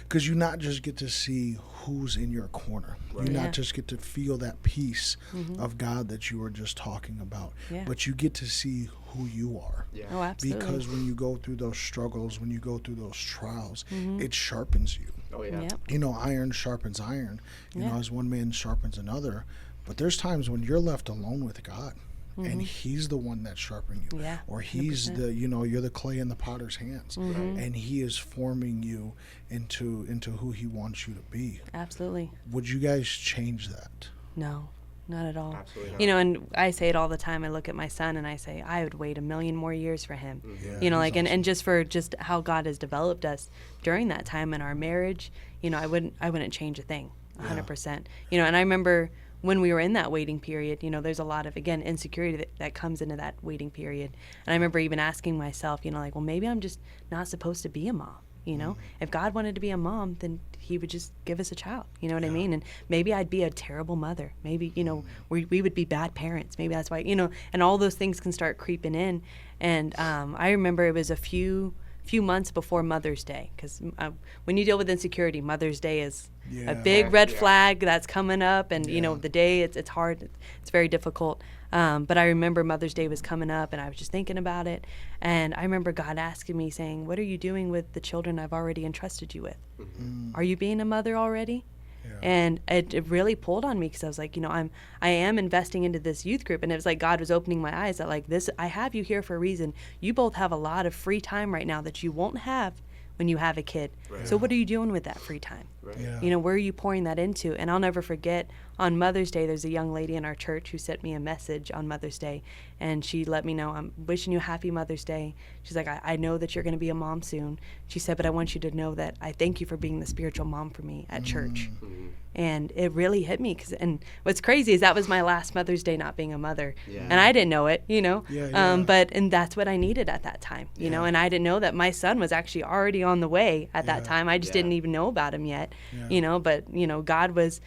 Speaker 1: because you not just get to see who's in your corner, you not just get to feel that peace of God that you were just talking about, but you get to see who you are.
Speaker 3: Oh, absolutely.
Speaker 1: Because when you go through those struggles, when you go through those trials, it sharpens you.
Speaker 2: Oh yeah.
Speaker 1: Iron sharpens iron, as one man sharpens another, but there's times when you're left alone with God. And he's the one that's sharpening you, or he's 100%. You're the clay in the potter's hands, and he is forming you into who he wants you to be.
Speaker 3: Absolutely.
Speaker 1: Would you guys change that?
Speaker 3: No, not at all.
Speaker 2: Absolutely not.
Speaker 3: And I say it all the time. I look at my son and I say, I would wait 1,000,000 more years for him.
Speaker 1: Awesome.
Speaker 3: And just for how God has developed us during that time in our marriage, I wouldn't change a thing, 100%. And I remember when we were in that waiting period, there's a lot of, again, insecurity that comes into that waiting period. And I remember even asking myself, well, maybe I'm just not supposed to be a mom. If God wanted to be a mom, then he would just give us a child. You know what I mean? And maybe I'd be a terrible mother. Maybe, we would be bad parents. Maybe that's why, and all those things can start creeping in. And I remember it was a few months before Mother's Day, because when you deal with insecurity, Mother's Day is a big red flag that's coming up, and the day it's hard, it's very difficult. But I remember Mother's Day was coming up, and I was just thinking about it, and I remember God asking me, saying, "What are you doing with the children I've already entrusted you with? Are you being a mother already?" And it really pulled on me, because I was like, I am investing into this youth group, and it was like God was opening my eyes that I have you here for a reason. You both have a lot of free time right now that you won't have when you have a kid. So what are you doing with that free time? Where are you pouring that into? And I'll never forget, on Mother's Day, there's a young lady in our church who sent me a message on Mother's Day, and she let me know, I'm wishing you a happy Mother's Day. She's like, I know that you're going to be a mom soon. She said, but I want you to know that I thank you for being the spiritual mom for me at church. And it really hit me, and what's crazy is that was my last Mother's Day not being a mother, and I didn't know it, and that's what I needed at that time, and I didn't know that my son was actually already on the way at that time. I just didn't even know about him yet, but God was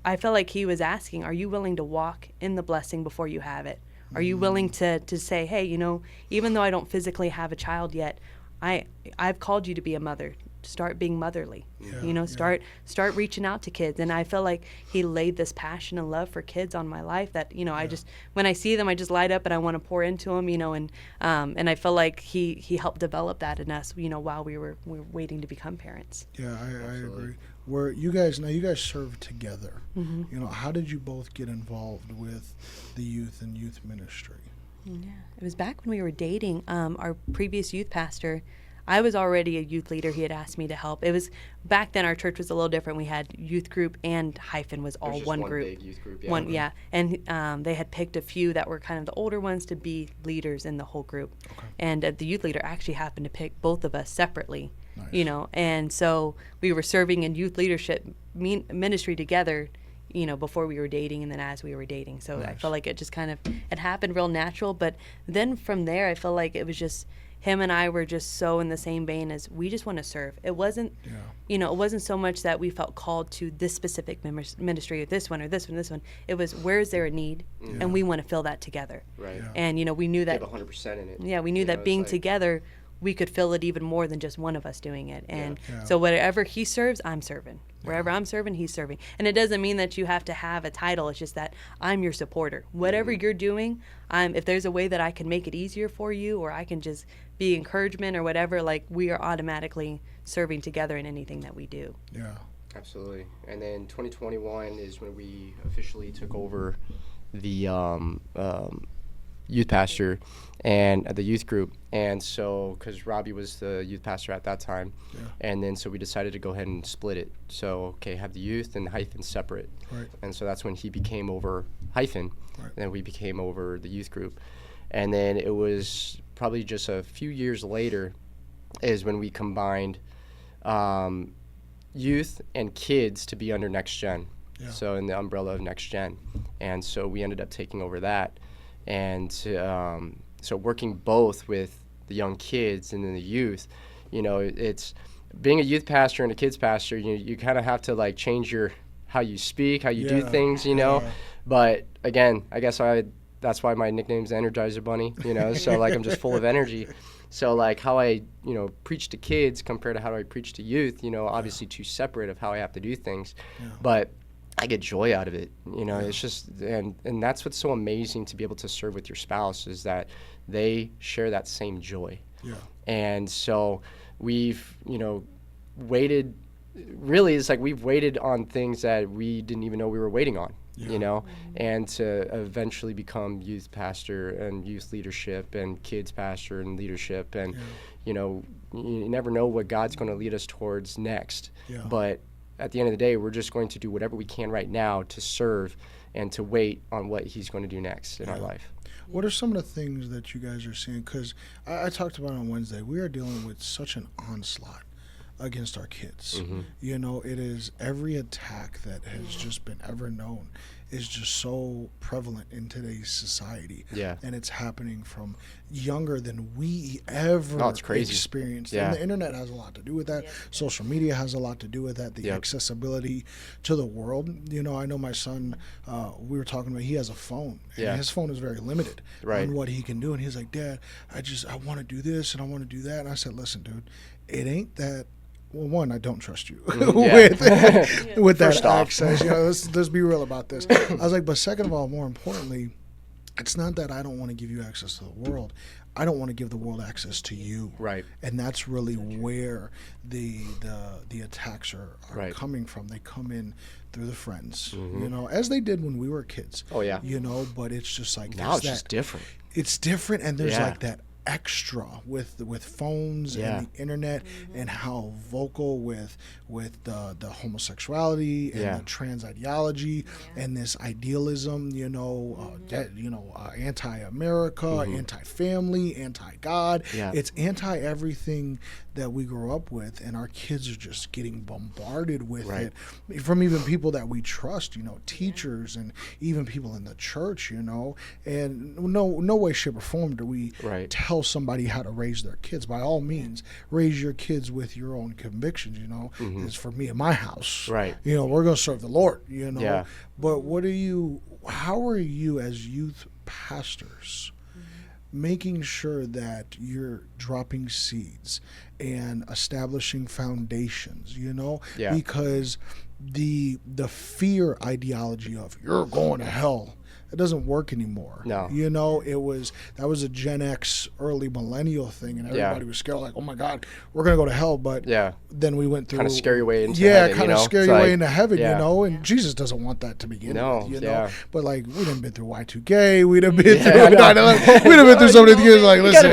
Speaker 3: I felt like he was asking, are you willing to walk in the blessing before you have it? Are you willing to say, hey, even though I don't physically have a child yet, I've called you to be a mother. Start being motherly, start reaching out to kids. And I feel like he laid this passion and love for kids on my life that, I just, when I see them, I just light up and I want to pour into them, and I feel like he helped develop that in us, while we were waiting to become parents.
Speaker 1: Yeah, I agree. Where you guys serve together, how did you both get involved with the youth and youth ministry?
Speaker 3: Yeah, it was back when we were dating. Our previous youth pastor, I was already a youth leader. He had asked me to help. It was back then, our church was a little different. We had youth group and hyphen was all one group.
Speaker 2: Big youth group,
Speaker 3: And they had picked a few that were kind of the older ones to be leaders in the whole group. Okay. And the youth leader actually happened to pick both of us separately. Nice. And so we were serving in youth leadership ministry together, before we were dating and then as we were dating. So nice. I felt like it just kind of, it happened real natural. But then from there, I felt like it was just, him and I were just so in the same vein as we just want to serve. It wasn't, it wasn't so much that we felt called to this specific ministry or this one or this one, this one. It was, where is there a need? And we want to fill that together.
Speaker 2: Right. Yeah.
Speaker 3: And, we knew that.
Speaker 2: Give 100% in it.
Speaker 3: Yeah, we knew that being together, we could fill it even more than just one of us doing it. And so whatever he serves, I'm serving. Wherever I'm serving, he's serving. And it doesn't mean that you have to have a title. It's just that I'm your supporter. Whatever you're doing, if there's a way that I can make it easier for you, or I can just be encouragement or whatever, like we are automatically serving together in anything that we do.
Speaker 1: Yeah.
Speaker 2: Absolutely. And then 2021 is when we officially took over the youth pastor and the youth group. And so, because Robbie was the youth pastor at that time, and then so we decided to go ahead and split it. So, okay, have the youth and hyphen separate.
Speaker 1: Right.
Speaker 2: And so that's when he became over hyphen, and then we became over the youth group. And then it was probably just a few years later is when we combined youth and kids to be under Next Gen. Yeah. So in the umbrella of Next Gen. And so we ended up taking over that. And so working both with the young kids and then the youth, you know, it's being a youth pastor and a kids pastor, you kind of have to like change how you speak, how you do things, you know. But again, I guess that's why my nickname's the Energizer Bunny, you know. So like I'm just full of energy. So like how I, you know, preach to kids compared to how I preach to youth, you know, obviously two separate of how I have to do things. But I get joy out of it, you know. It's just, and that's what's so amazing to be able to serve with your spouse is that they share that same joy. And so we've, you know, waited, really it's like we've waited on things that we didn't even know we were waiting on, you know, and to eventually become youth pastor and youth leadership and kids pastor and leadership. And, you know, you never know what God's going to lead us towards next. But at the end of the day, we're just going to do whatever we can right now to serve and to wait on what he's going to do next in our life.
Speaker 1: What are some of the things that you guys are seeing? Because I talked about on Wednesday, we are dealing with such an onslaught against our kids. You know, it is every attack that has just been ever known is just so prevalent in today's society. And it's happening from younger than we ever experienced. And the internet has a lot to do with that. Social media has a lot to do with that. The accessibility to the world. You know, I know my son, we were talking about, he has a phone. And his phone is very limited on what he can do. And he's like, Dad, I want to do this and I want to do that. And I said, listen, dude, it ain't that. Well, one, I don't trust you with that access. You know, let's be real about this. I was like, but second of all, more importantly, it's not that I don't want to give you access to the world. I don't want to give the world access to you. And that's really where the attacks are coming from. They come in through the friends, you know, as they did when we were kids. You know, but it's just like
Speaker 2: now it's just different.
Speaker 1: It's different, and there's like that extra with phones and the internet and how vocal with the homosexuality and the trans ideology and this idealism, you know, anti-America, anti-family, anti-God. It's anti-everything that we grew up with, and our kids are just getting bombarded with it from even people that we trust, you know, teachers and even people in the church, you know. And no way, shape, or form do we tell somebody how to raise their kids. By all means, raise your kids with your own convictions, you know. It's for me and my house. You know, we're going to serve the Lord, you know. But how are you as youth pastors making sure that you're dropping seeds and establishing foundations, you know? Because the fear ideology of you're going to hell, it doesn't work anymore. You know, that was a Gen X early millennial thing, and everybody was scared, like, oh my God, we're going to go to hell. But then we went through
Speaker 2: kind of scare your way into heaven.
Speaker 1: Kind of scare your way into heaven, you know, and Jesus doesn't want that to begin with, you know. But like, we'd have been through Y2K, we'd have been through 9/11, we'd have been through some of the things like, listen,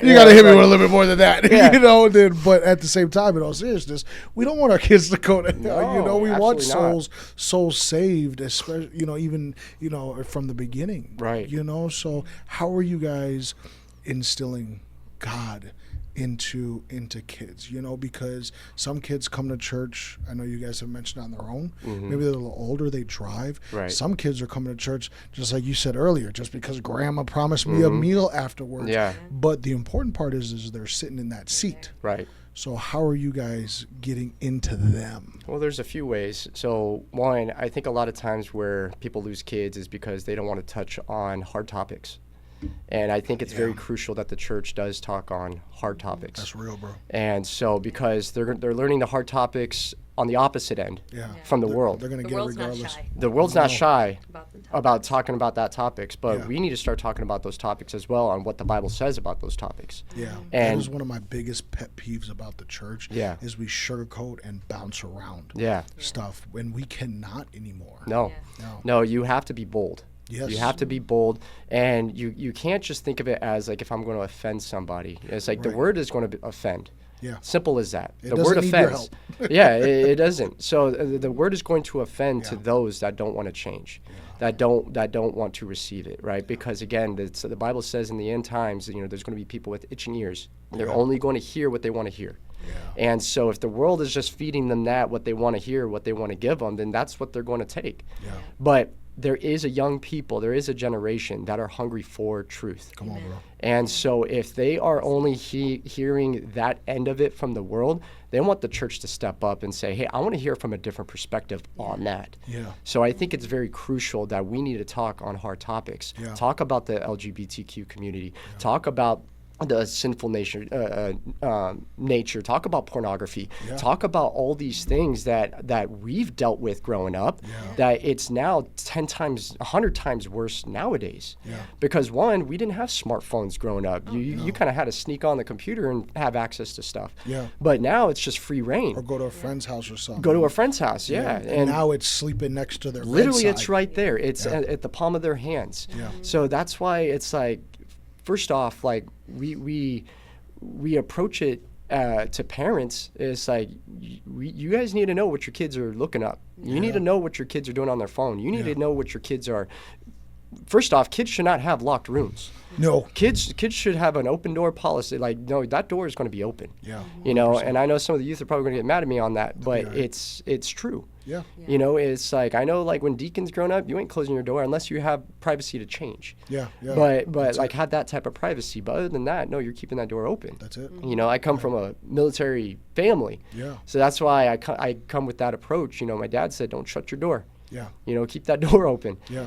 Speaker 1: you got to hit me with a little bit more than that, you know. But at the same time, in all seriousness, we don't want our kids to go to hell, you know. We want souls saved, especially, you know, even, you know, from the beginning, you know. So how are you guys instilling God into kids, you know? Because some kids come to church, I know you guys have mentioned, on their own. Maybe they're a little older, they drive. Some kids are coming to church, just like you said earlier, just because grandma promised me a meal afterwards. But the important part is they're sitting in that seat. So how are you guys getting into them?
Speaker 2: Well, there's a few ways. So one, I think a lot of times where people lose kids is because they don't want to touch on hard topics. And I think it's very crucial that the church does talk on hard topics.
Speaker 1: That's real, bro.
Speaker 2: And so because they're learning the hard topics on the opposite end from the world.
Speaker 1: They're going to get it regardless.
Speaker 2: The world's not shy about talking about that topics, but
Speaker 1: Yeah.
Speaker 2: we need to start talking about those topics as well on what the Bible says about those topics.
Speaker 1: Yeah,
Speaker 2: And
Speaker 1: that is one of my biggest pet peeves about the church.
Speaker 2: Yeah.
Speaker 1: Is we sugarcoat and bounce around.
Speaker 2: Yeah.
Speaker 1: Stuff when we cannot anymore.
Speaker 2: No. No, you have to be bold.
Speaker 1: Yes.
Speaker 2: You have to be bold, and you can't just think of it as like if I'm going to offend somebody. It's like the
Speaker 1: Right.
Speaker 2: word is going to offend.
Speaker 1: Yeah.
Speaker 2: Simple as that.
Speaker 1: It
Speaker 2: The
Speaker 1: doesn't
Speaker 2: word
Speaker 1: need your
Speaker 2: offends.
Speaker 1: help.
Speaker 2: Yeah, it doesn't. So the word is going to offend to
Speaker 1: Yeah.
Speaker 2: those that don't want to change, that don't want to receive it, right? Because again, the Bible says in the end times, there's going to be people with itching ears. They're only going to hear what they want to hear.
Speaker 1: Yeah.
Speaker 2: And so if the world is just feeding them what they want to hear, what they want to give them, then that's what they're going to take.
Speaker 1: Yeah.
Speaker 2: But there is a young people, there is a generation that are hungry for truth.
Speaker 1: Come on, bro.
Speaker 2: And so if they are only hearing that end of it from the world, they want the church to step up and say, hey, I want to hear from a different perspective on that.
Speaker 1: Yeah.
Speaker 2: So I think it's very crucial that we need to talk on hard topics.
Speaker 1: Yeah.
Speaker 2: Talk about the LGBTQ community. Talk about the sinful nature, talk about pornography, talk about all these things that we've dealt with growing up, that it's now 10 times, 100 times worse nowadays. Because one, we didn't have smartphones growing up. You kind of had to sneak on the computer and have access to stuff.
Speaker 1: Yeah.
Speaker 2: But now it's just free reign.
Speaker 1: Or go to a friend's house or something.
Speaker 2: Go to a friend's house, yeah.
Speaker 1: And now it's sleeping next to their
Speaker 2: literally
Speaker 1: bedside.
Speaker 2: it's right there. It's at the palm of their hands.
Speaker 1: Yeah.
Speaker 2: So that's why it's like, first off, like we approach it to parents. It's like you guys need to know what your kids are looking up. You need to know what your kids are doing on their phone. You need to know what your kids are. First off, kids should not have locked rooms.
Speaker 1: No.
Speaker 2: Kids should have an open door policy. Like, no, that door is going to be open.
Speaker 1: Yeah.
Speaker 2: And I know some of the youth are probably going to get mad at me on that, but
Speaker 1: Yeah.
Speaker 2: it's true.
Speaker 1: Yeah.
Speaker 2: It's like, I know, like when Deacon's grown up, you ain't closing your door unless you have privacy to change.
Speaker 1: Yeah. Yeah.
Speaker 2: But like have that type of privacy. But other than that, no, you're keeping that door open.
Speaker 1: That's it.
Speaker 2: I come from a military family.
Speaker 1: Yeah.
Speaker 2: So that's why I come with that approach. My dad said, don't shut your door.
Speaker 1: Yeah.
Speaker 2: Keep that door open.
Speaker 1: Yeah.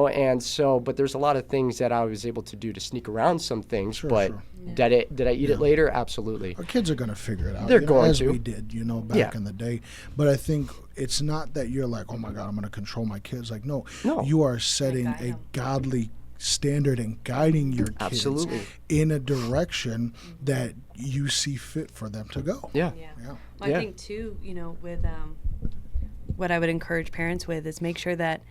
Speaker 2: And so, but there's a lot of things that I was able to do to sneak around some things.
Speaker 1: Sure,
Speaker 2: but
Speaker 1: sure.
Speaker 2: did I eat it later? Absolutely.
Speaker 1: Our kids are going to figure it out.
Speaker 2: They're going
Speaker 1: as
Speaker 2: to.
Speaker 1: we did, back in the day. But I think it's not that you're like, oh my God, I'm going to control my kids. Like, no. You are setting a godly standard and guiding your kids
Speaker 2: Absolutely.
Speaker 1: in a direction that you see fit for them to go.
Speaker 2: Yeah.
Speaker 3: Well, I think too, with what I would encourage parents with is make sure that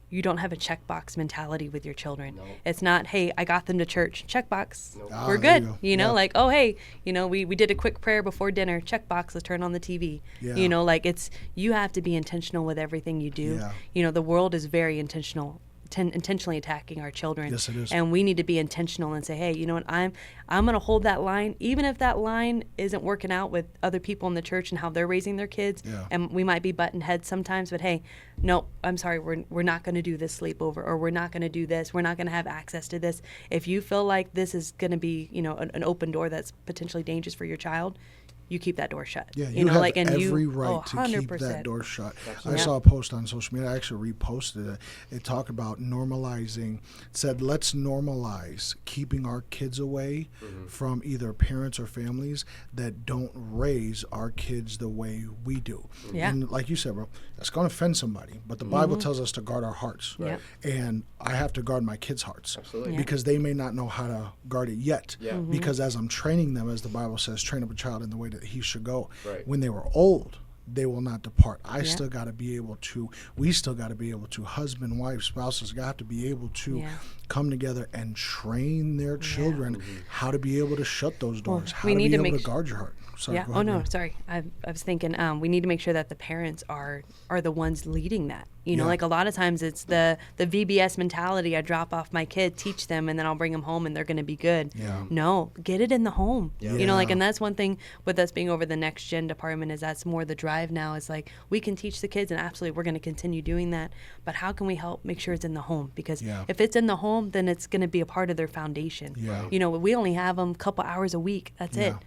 Speaker 3: you don't have a checkbox mentality with your children. No. It's not, hey, I got them to church, checkbox, we're good. Like, oh, hey, we did a quick prayer before dinner, checkbox, let's turn on the TV.
Speaker 1: Yeah.
Speaker 3: Like you have to be intentional with everything you do.
Speaker 1: Yeah.
Speaker 3: The world is very intentionally attacking our children.
Speaker 1: Yes, it is.
Speaker 3: And we need to be intentional and say, hey, you know what, I'm going to hold that line, even if that line isn't working out with other people in the church and how they're raising their kids.
Speaker 1: Yeah.
Speaker 3: And we might be butting heads sometimes, but hey, no, I'm sorry, we're not going to do this sleepover, or we're not going to do this. We're not going to have access to this. If you feel like this is going to be, an open door that's potentially dangerous for your child, you keep that door shut.
Speaker 1: Yeah, you have
Speaker 3: right
Speaker 1: to keep
Speaker 3: 100%.
Speaker 1: that door shut.
Speaker 3: Absolutely.
Speaker 1: I saw a post on social media. I actually reposted it. It talked about normalizing. It said, let's normalize keeping our kids away from either parents or families that don't raise our kids the way we do.
Speaker 3: Yeah.
Speaker 1: And like you said, bro, that's going to offend somebody. But the Bible tells us to guard our hearts.
Speaker 3: Right.
Speaker 1: And I have to guard my kids' hearts.
Speaker 2: Absolutely.
Speaker 3: Yeah.
Speaker 1: Because they may not know how to guard it yet.
Speaker 2: Yeah.
Speaker 1: Because as I'm training them, as the Bible says, train up a child in the way that he should go.
Speaker 2: Right.
Speaker 1: When they were old, they will not depart.
Speaker 3: Yeah.
Speaker 1: We still got to be able to, husband, wife, spouses got to be able to come together and train their children how to be able to shut those doors, how to be able to guard your heart. Sorry,
Speaker 3: Yeah.
Speaker 1: go
Speaker 3: Oh
Speaker 1: ahead,
Speaker 3: no,
Speaker 1: Mary.
Speaker 3: sorry. I was thinking we need to make sure that the parents are the ones leading that. Like a lot of times it's the VBS mentality. I drop off my kid, teach them, and then I'll bring them home, and they're going to be good.
Speaker 1: Yeah.
Speaker 3: No, get it in the home.
Speaker 1: Yeah.
Speaker 3: And that's one thing with us being over the next gen department is that's more the drive now. Is like we can teach the kids, and absolutely we're going to continue doing that. But how can we help make sure it's in the home? Because if it's in the home, home, then it's going to be a part of their foundation.
Speaker 1: Yeah.
Speaker 3: You know, we only have them a couple hours a week. That's it.
Speaker 1: Yeah.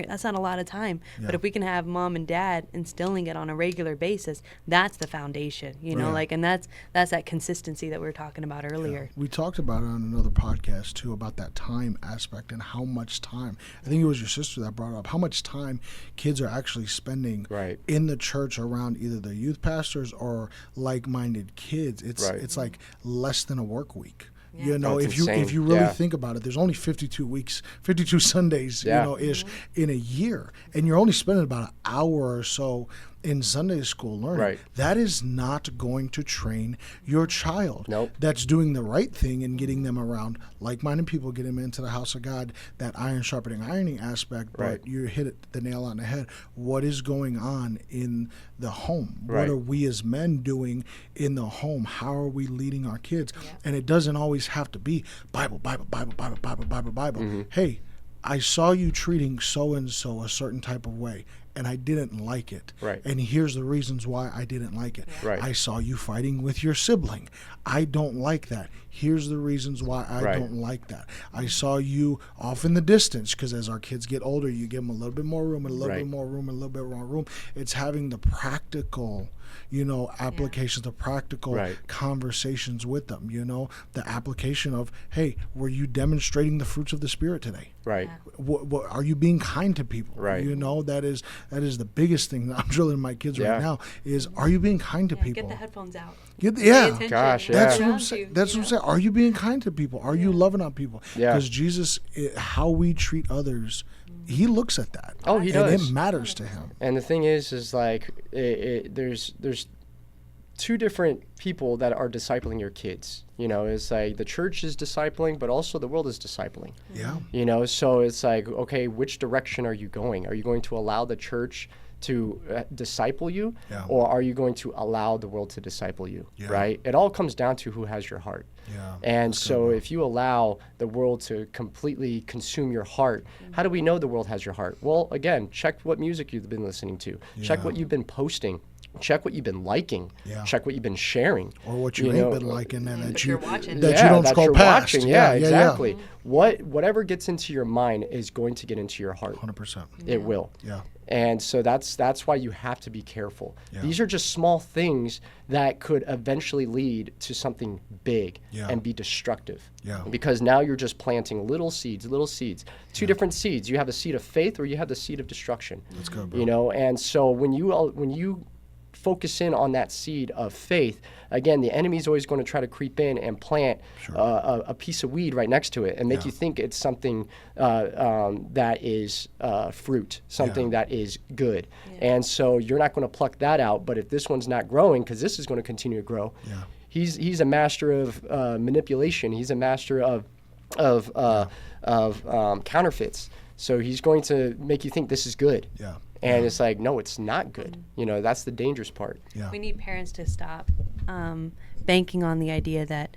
Speaker 3: That's not a lot of time.
Speaker 1: Yeah.
Speaker 3: But if we can have mom and dad instilling it on a regular basis, that's the foundation, you know,
Speaker 1: Right.
Speaker 3: like, and that's that consistency that we were talking about earlier.
Speaker 1: We talked about it on another podcast too, about that time aspect and how much time. I think it was your sister that brought up how much time kids are actually spending
Speaker 2: Right.
Speaker 1: in the church around either their youth pastors or like-minded kids. It's like less than a work week.
Speaker 3: Yeah.
Speaker 1: You know,
Speaker 2: That's
Speaker 1: if you
Speaker 2: insane.
Speaker 1: really
Speaker 2: Yeah.
Speaker 1: think about it, there's only 52 weeks, 52 Sundays,
Speaker 2: Yeah.
Speaker 1: you know, ish in a year, and you're only spending about an hour or so in Sunday school learning.
Speaker 2: Right.
Speaker 1: That is not going to train your child.
Speaker 2: Nope.
Speaker 1: That's doing the right thing and getting them around like-minded people, getting them into the house of God, that iron sharpening ironing aspect. But
Speaker 2: Right.
Speaker 1: you hit the nail on the head. What is going on in the home?
Speaker 2: Right.
Speaker 1: What are we as men doing in the home? How are we leading our kids?
Speaker 3: Yeah.
Speaker 1: And it doesn't always have to be Bible, Bible, Bible, Bible, Bible, Bible, Bible.
Speaker 2: Mm-hmm.
Speaker 1: Hey, I saw you treating so-and-so a certain type of way, and I didn't like it.
Speaker 2: Right.
Speaker 1: And here's the reasons why I didn't like it.
Speaker 2: Right.
Speaker 1: I saw you fighting with your sibling. I don't like that. Here's the reasons why I
Speaker 2: Right.
Speaker 1: don't like that. I saw you off in the distance, because as our kids get older, you give them a little bit more room, and a little
Speaker 2: Right.
Speaker 1: bit more room, and a little bit more room. It's having the practical, you know, applications, the practical
Speaker 2: Right.
Speaker 1: conversations with them, you know, the application of, hey, were you demonstrating the fruits of the Spirit today?
Speaker 2: Right.
Speaker 1: What are you being kind to people?
Speaker 2: Right.
Speaker 1: You know, that is the biggest thing that I'm drilling my kids
Speaker 2: Yeah.
Speaker 1: right now is, are you being kind to
Speaker 3: Yeah,
Speaker 1: people?
Speaker 3: get the headphones out.
Speaker 1: Yeah.
Speaker 3: Pay attention.
Speaker 2: Gosh,
Speaker 3: What's
Speaker 2: yeah.
Speaker 1: That's what I'm
Speaker 3: around
Speaker 1: saying.
Speaker 3: you,
Speaker 1: That's
Speaker 3: you
Speaker 1: what I'm
Speaker 3: know?
Speaker 1: saying. Are you being kind to people? Are you loving on people?
Speaker 2: Yeah.
Speaker 1: Because Jesus, how we treat others, he looks at that.
Speaker 2: Oh, he
Speaker 1: and
Speaker 2: does.
Speaker 1: it matters to him.
Speaker 2: And the thing is like there's two different people that are discipling your kids. You know, it's like the church is discipling, but also the world is discipling.
Speaker 1: Yeah.
Speaker 2: You know, so it's like, okay, which direction are you going? Are you going to allow the church to disciple you,
Speaker 1: Yeah.
Speaker 2: or are you going to allow the world to disciple you?
Speaker 1: Yeah.
Speaker 2: Right? It all comes down to who has your heart.
Speaker 1: Yeah.
Speaker 2: And
Speaker 1: That's
Speaker 2: so
Speaker 1: good.
Speaker 2: if you allow the world to completely consume your heart, how do we know the world has your heart? Well, again, check what music you've been listening to. Check
Speaker 1: Yeah.
Speaker 2: what you've been posting. Check what you've been liking.
Speaker 1: Yeah.
Speaker 2: Check what you've been sharing.
Speaker 1: Or what you ain't
Speaker 2: know,
Speaker 1: been liking, and that
Speaker 3: But
Speaker 1: you
Speaker 3: you're watching.
Speaker 1: that you don't
Speaker 2: that
Speaker 1: scroll
Speaker 2: you're
Speaker 1: past.
Speaker 2: watching. Yeah, exactly. Whatever gets into your mind is going to get into your heart.
Speaker 1: 100%.
Speaker 2: It will.
Speaker 1: Yeah.
Speaker 2: And so that's why you have to be careful.
Speaker 1: Yeah.
Speaker 2: These are just small things that could eventually lead to something big
Speaker 1: Yeah.
Speaker 2: and be destructive.
Speaker 1: Yeah.
Speaker 2: Because now you're just planting little seeds. Two different seeds. You have a seed of faith, or you have the seed of destruction.
Speaker 1: That's good, bro.
Speaker 2: You know, and so when you focus in on that seed of faith, again, the enemy's always going to try to creep in and plant
Speaker 1: Sure.
Speaker 2: a piece of weed right next to it and make
Speaker 1: Yeah.
Speaker 2: you think it's something that is fruit, something that is good.
Speaker 3: Yeah.
Speaker 2: And so you're not going to pluck that out. But if this one's not growing, because this is going to continue to grow,
Speaker 1: Yeah.
Speaker 2: he's a master of manipulation. He's a master of counterfeits. So he's going to make you think this is good.
Speaker 1: Yeah.
Speaker 2: And it's like, no, it's not good. You know, that's the dangerous part.
Speaker 1: Yeah.
Speaker 3: We need parents to stop banking on the idea that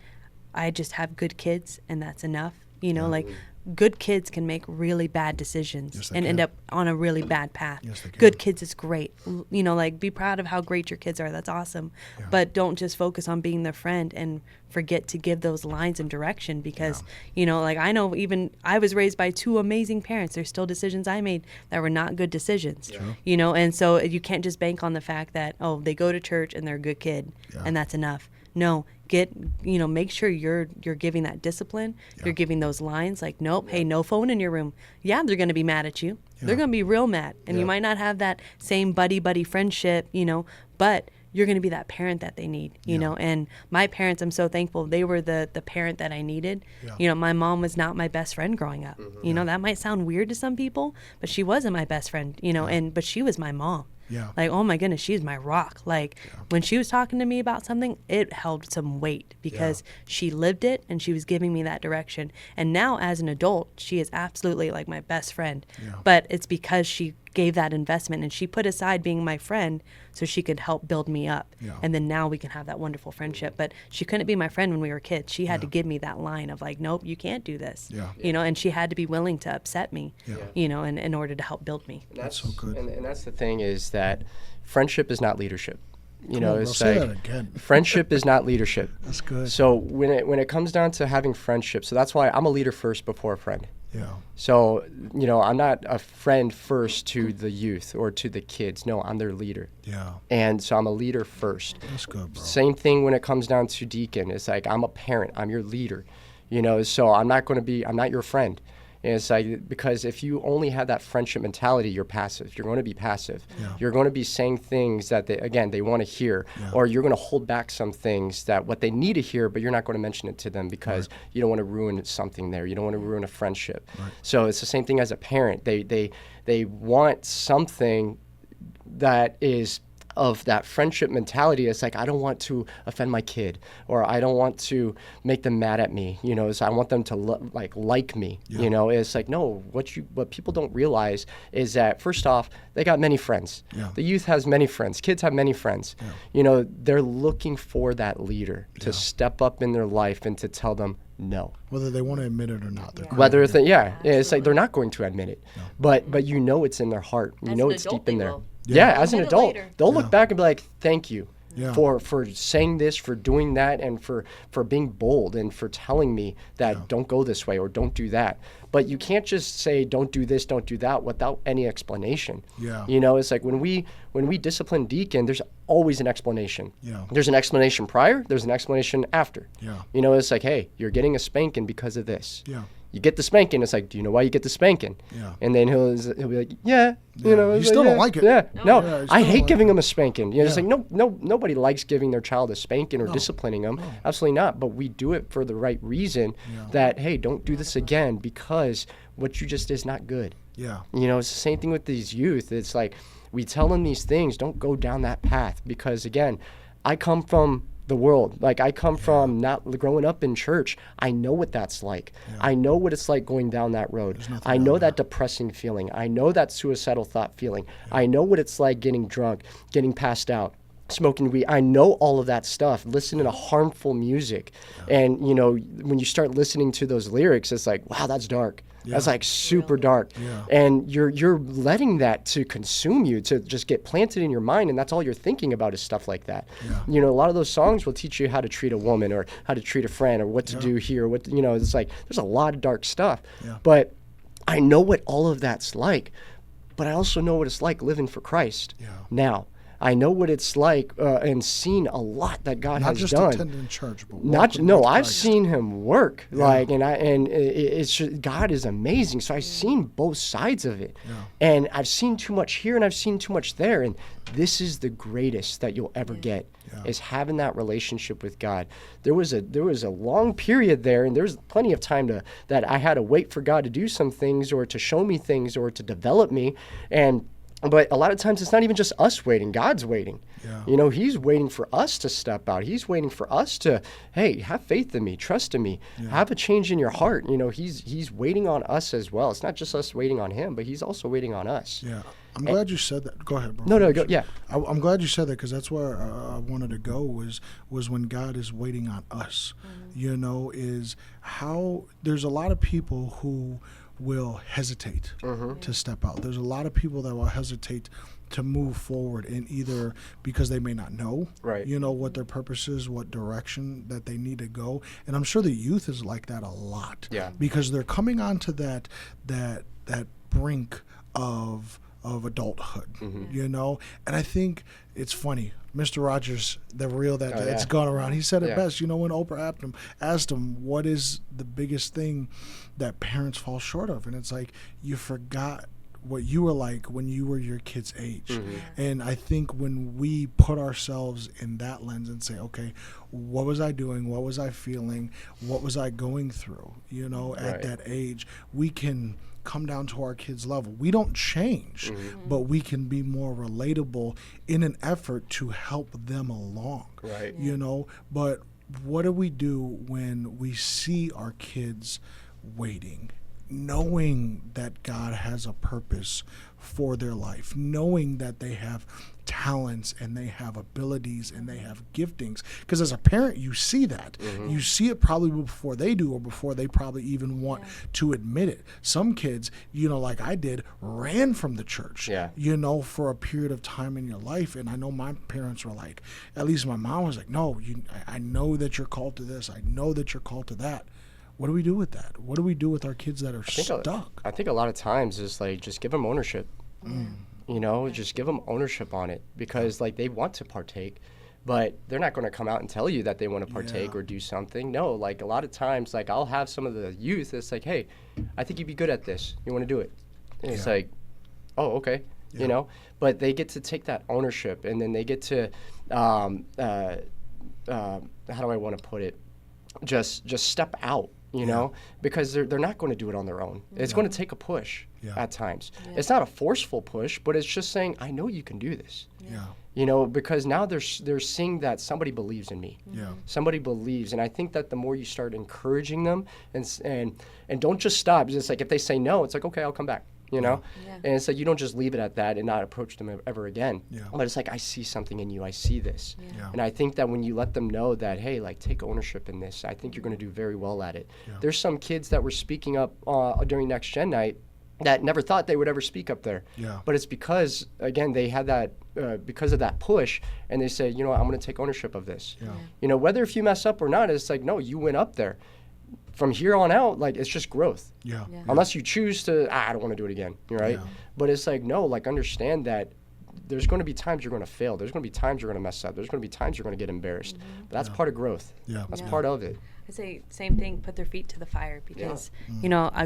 Speaker 3: I just have good kids and that's enough. You know, like good kids can make really bad decisions
Speaker 1: Yes, they
Speaker 3: and end
Speaker 1: can.
Speaker 3: up on a really bad path.
Speaker 1: Yes, they can.
Speaker 3: Good kids is great. You know, like be proud of how great your kids are. That's awesome.
Speaker 1: Yeah.
Speaker 3: But don't just focus on being their friend and forget to give those lines and direction because, you know, like I know even I was raised by two amazing parents. There's still decisions I made that were not good decisions, you know, and so you can't just bank on the fact that, oh, they go to church and they're a good kid
Speaker 1: Yeah.
Speaker 3: and that's enough. No, make sure you're giving that discipline.
Speaker 1: Yeah.
Speaker 3: You're giving those lines like, nope, hey, no phone in your room. Yeah, they're going to be mad at you.
Speaker 1: Yeah.
Speaker 3: They're going to be real mad. And
Speaker 2: Yeah.
Speaker 3: you might not have that same buddy friendship, you know, but you're going to be that parent that they need, you
Speaker 1: Yeah.
Speaker 3: know. And my parents, I'm so thankful. They were the parent that I needed.
Speaker 1: Yeah.
Speaker 3: You know, my mom was not my best friend growing up. You know, that might sound weird to some people, but she wasn't my best friend, you know, but she was my mom.
Speaker 1: Yeah.
Speaker 3: Like, oh my goodness, she's my rock. Like, when she was talking to me about something, it held some weight because she lived it and she was giving me that direction. And now, as an adult, she is absolutely like my best friend.
Speaker 1: Yeah.
Speaker 3: But it's because she gave that investment and she put aside being my friend so she could help build me up.
Speaker 1: Yeah.
Speaker 3: And then now we can have that wonderful friendship. But she couldn't be my friend when we were kids. She had to give me that line of like, nope, you can't do this.
Speaker 1: Yeah.
Speaker 3: You know, and she had to be willing to upset me,
Speaker 1: Yeah.
Speaker 3: you know, in order to help build me.
Speaker 2: That's
Speaker 1: so good.
Speaker 2: And that's the thing is that friendship is not leadership. You know,
Speaker 1: bro,
Speaker 2: it's
Speaker 1: say
Speaker 2: like
Speaker 1: that again.
Speaker 2: friendship is not leadership.
Speaker 1: That's good.
Speaker 2: So when it comes down to having friendship, so that's why I'm a leader first before a friend.
Speaker 1: Yeah.
Speaker 2: So, you know, I'm not a friend first to the youth or to the kids. No, I'm their leader.
Speaker 1: Yeah.
Speaker 2: And so I'm a leader first.
Speaker 1: That's good, bro.
Speaker 2: Same thing when it comes down to deacon. It's like I'm a parent. I'm your leader. You know, so I'm not your friend. And it's like, because if you only have that friendship mentality, you're passive. You're going to be passive.
Speaker 1: Yeah.
Speaker 2: You're going to be saying things that they want to hear, or you're going to hold back some things that what they need to hear, but you're not going to mention it to them because you don't want to ruin something there. You don't want to ruin a friendship.
Speaker 1: Right.
Speaker 2: So it's the same thing as a parent. They want something that is of that friendship mentality. It's like, I don't want to offend my kid, or I don't want to make them mad at me, you know, so I want them to like me, you know. It's like, no, what people don't realize is that, first off, they got many friends. The youth has many friends, kids have many friends. You know, they're looking for that leader to step up in their life and to tell them no.
Speaker 1: Whether they want to admit it or not.
Speaker 2: Whether it's like they're not going to admit it, but you know it's in their heart. You know it's deep in there. Yeah, as an adult, they'll look back and be like, thank you for saying this, for doing that, and for being bold and for telling me that don't go this way or don't do that. But you can't just say don't do this, don't do that without any explanation. You know, it's like when we discipline deacon, there's always an explanation. There's an explanation prior, there's an explanation after. You know, it's like, hey, you're getting a spanking because of this. You get the spanking. It's like, do you know why you get the spanking? And then he'll be like, you know.
Speaker 1: You still don't like it.
Speaker 2: No. I hate giving him a spanking. You know, it's like, nobody likes giving their child a spanking or disciplining them. Absolutely not. But we do it for the right reason. That, hey, don't do this again because what you just did is not good. You know, it's the same thing with these youth. It's like, we tell them these things, don't go down that path, because again, I come from the world. Like, I come from not growing up in church. I know what that's like. I know what it's like going down that road. I know that depressing feeling. I know that suicidal thought feeling. I know what it's like getting drunk, getting passed out, smoking weed. I know all of that stuff, listening to harmful music. And, you know, when you start listening to those lyrics, it's like, wow, that's dark. That's like super dark. And you're letting that to consume you, to just get planted in your mind, and that's all you're thinking about is stuff like that. You know, a lot of those songs will teach you how to treat a woman or how to treat a friend or what to do here. You know, it's like there's a lot of dark stuff. But I know what all of that's like, but I also know what it's like living for Christ now. I know what it's like and seen a lot that God has done.
Speaker 1: Not just attending church, but
Speaker 2: I've seen Him work. Like, it's God is amazing. So I've seen both sides of it, and I've seen too much here and I've seen too much there. And this is the greatest that you'll ever get, is having that relationship with God. There was a long period there, and there was plenty of time that I had to wait for God to do some things, or to show me things, or to develop me. But a lot of times it's not even just us waiting. God's waiting. You know, He's waiting for us to step out. He's waiting for us to, hey, have faith in me, trust in me, have a change in your heart. You know, He's waiting on us as well. It's not just us waiting on Him, but He's also waiting on us.
Speaker 1: I'm glad you said that. Go ahead, bro.
Speaker 2: No, go.
Speaker 1: I'm glad you said that, because that's where I wanted to go, was when God is waiting on us. You know, is how there's a lot of people who will hesitate to step out. There's a lot of people that will hesitate to move forward, and either because they may not know, you know, what their purpose is, what direction that they need to go. And I'm sure the youth is like that a lot, because they're coming onto that brink of adulthood, you know. And I think it's funny, Mr. Rogers, the reel that's gone around, he said it best. You know, when Oprah asked him what is the biggest thing that parents fall short of, and it's like, you forgot what you were like when you were your kid's age. And I think when we put ourselves in that lens and say, okay, what was I doing, what was I feeling, what was I going through, you know, at that age, we can come down to our kids' level. We don't change, but we can be more relatable in an effort to help them along, you know. But what do we do when we see our kids waiting, knowing that God has a purpose for their life, knowing that they have talents and they have abilities and they have giftings. Because as a parent, you see that. You see it probably before they do, or before they probably even want to admit it. Some kids, like I did, ran from the church, for a period of time in your life. And I know my parents were like, at least my mom was like, no, I know that you're called to this. I know that you're called to that. What do we do with that? What do we do with our kids that are stuck?
Speaker 2: I think a lot of times is like, just give them ownership. Just give them ownership on it, because like they want to partake, but they're not going to come out and tell you that they want to partake or do something. No, like a lot of times, like I'll have some of the youth that's like, hey, I think you'd be good at this. You want to do it? And it's like, oh, okay. But they get to take that ownership, and then they get to, how do I want to put it? Just step out. Because they're not going to do it on their own. It's going to take a push at times. It's not a forceful push, but it's just saying, I know you can do this. Because now they're seeing that somebody believes in me. Somebody believes. And I think that the more you start encouraging them and don't just stop. It's just like, if they say no, it's like, okay, I'll come back. And it's like, you don't just leave it at that and not approach them ever again. But it's like, I see something in you. I see this. And I think that when you let them know that, hey, like, take ownership in this, I think you're going to do very well at it. There's some kids that were speaking up during Next Gen Night that never thought they would ever speak up there. But it's because, again, they had that, because of that push, and they said, I'm going to take ownership of this. Whether if you mess up or not, it's like, no, you went up there. From here on out, like, it's just growth. Unless you choose to, I don't want to do it again, right? But it's like, no, like, understand that there's going to be times you're going to fail. There's going to be times you're going to mess up. There's going to be times you're going to get embarrassed. But that's part of growth. That's part of it.
Speaker 3: I say same thing, put their feet to the fire, because,